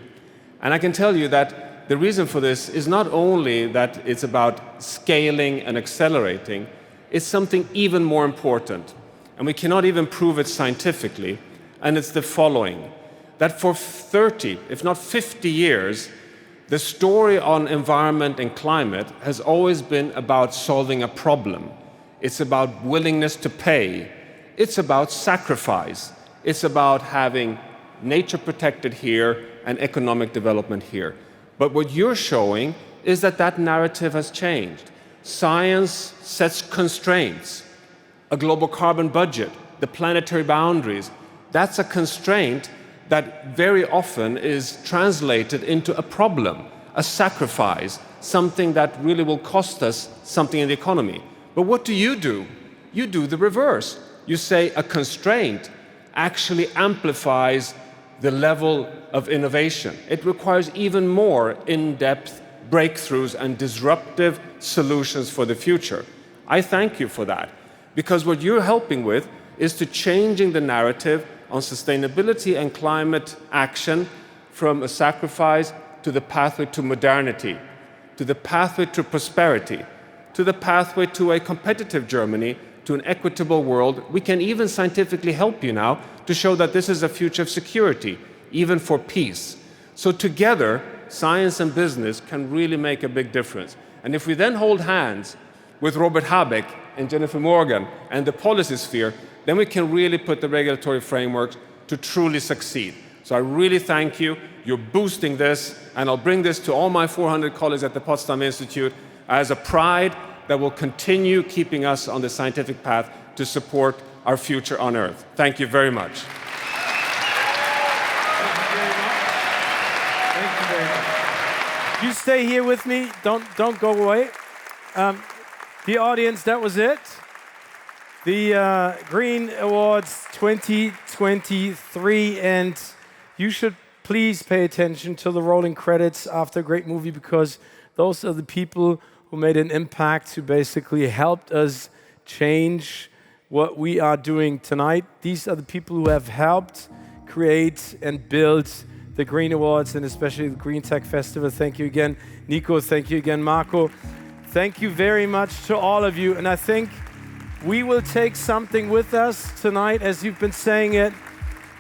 And I can tell you that the reason for this is not only that it's about scaling and accelerating, it's something even more important. And we cannot even prove it scientifically, and it's the following: that for 30, if not 50 years, the story on environment and climate has always been about solving a problem. It's about willingness to pay. It's about sacrifice. It's about having nature protected here and economic development here. But what you're showing is that that narrative has changed. Science sets constraints. A global carbon budget, the planetary boundaries, that's a constraint that very often is translated into a problem, a sacrifice, something that really will cost us something in the economy. But what do? You do the reverse. You say a constraint actually amplifies the level of innovation. It requires even more in-depth breakthroughs and disruptive solutions for the future. I thank you for that, because what you're helping with is to changing the narrative on sustainability and climate action from a sacrifice to the pathway to modernity, to the pathway to prosperity, to the pathway to a competitive Germany, to an equitable world. We can even scientifically help you now to show that this is a future of security, even for peace. So together, science and business can really make a big difference. And if we then hold hands with Robert Habeck and Jennifer Morgan and the policy sphere, then we can really put the regulatory frameworks to truly succeed. So I really thank you. You're boosting this, and I'll bring this to all my 400 colleagues at the Potsdam Institute as a pride that will continue keeping us on the scientific path to support our future on Earth. Thank you very much. You stay here with me. Don't go away. The audience, that was it. The Green Awards 2023, and you should please pay attention to the rolling credits after a great movie, because those are the people who made an impact, who basically helped us change what we are doing tonight. These are the people who have helped create and build the Green Awards, and especially the GREENTECH Festival. Thank you again, Nico. Thank you again, Marco. Thank you very much to all of you. And I think We will take something with us tonight, as you've been saying it.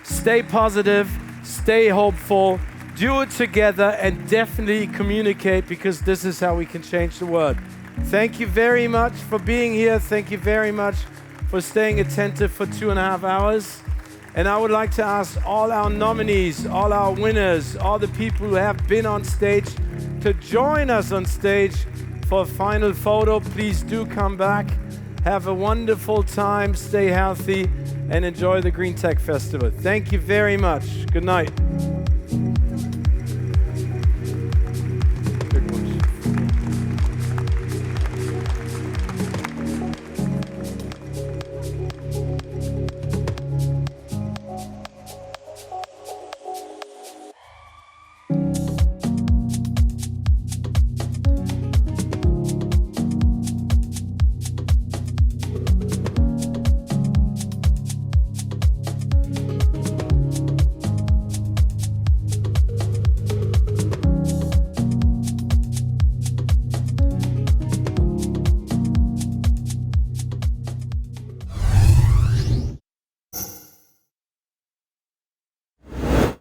Stay positive, stay hopeful, do it together, and definitely communicate, because this is how we can change the world. Thank you very much for being here. Thank you very much for staying attentive for 2.5 hours. And I would like to ask all our nominees, all our winners, all the people who have been on stage to join us on stage for a final photo. Please do come back. Have a wonderful time, stay healthy, and enjoy the GreenTech Festival. Thank you very much. Good night.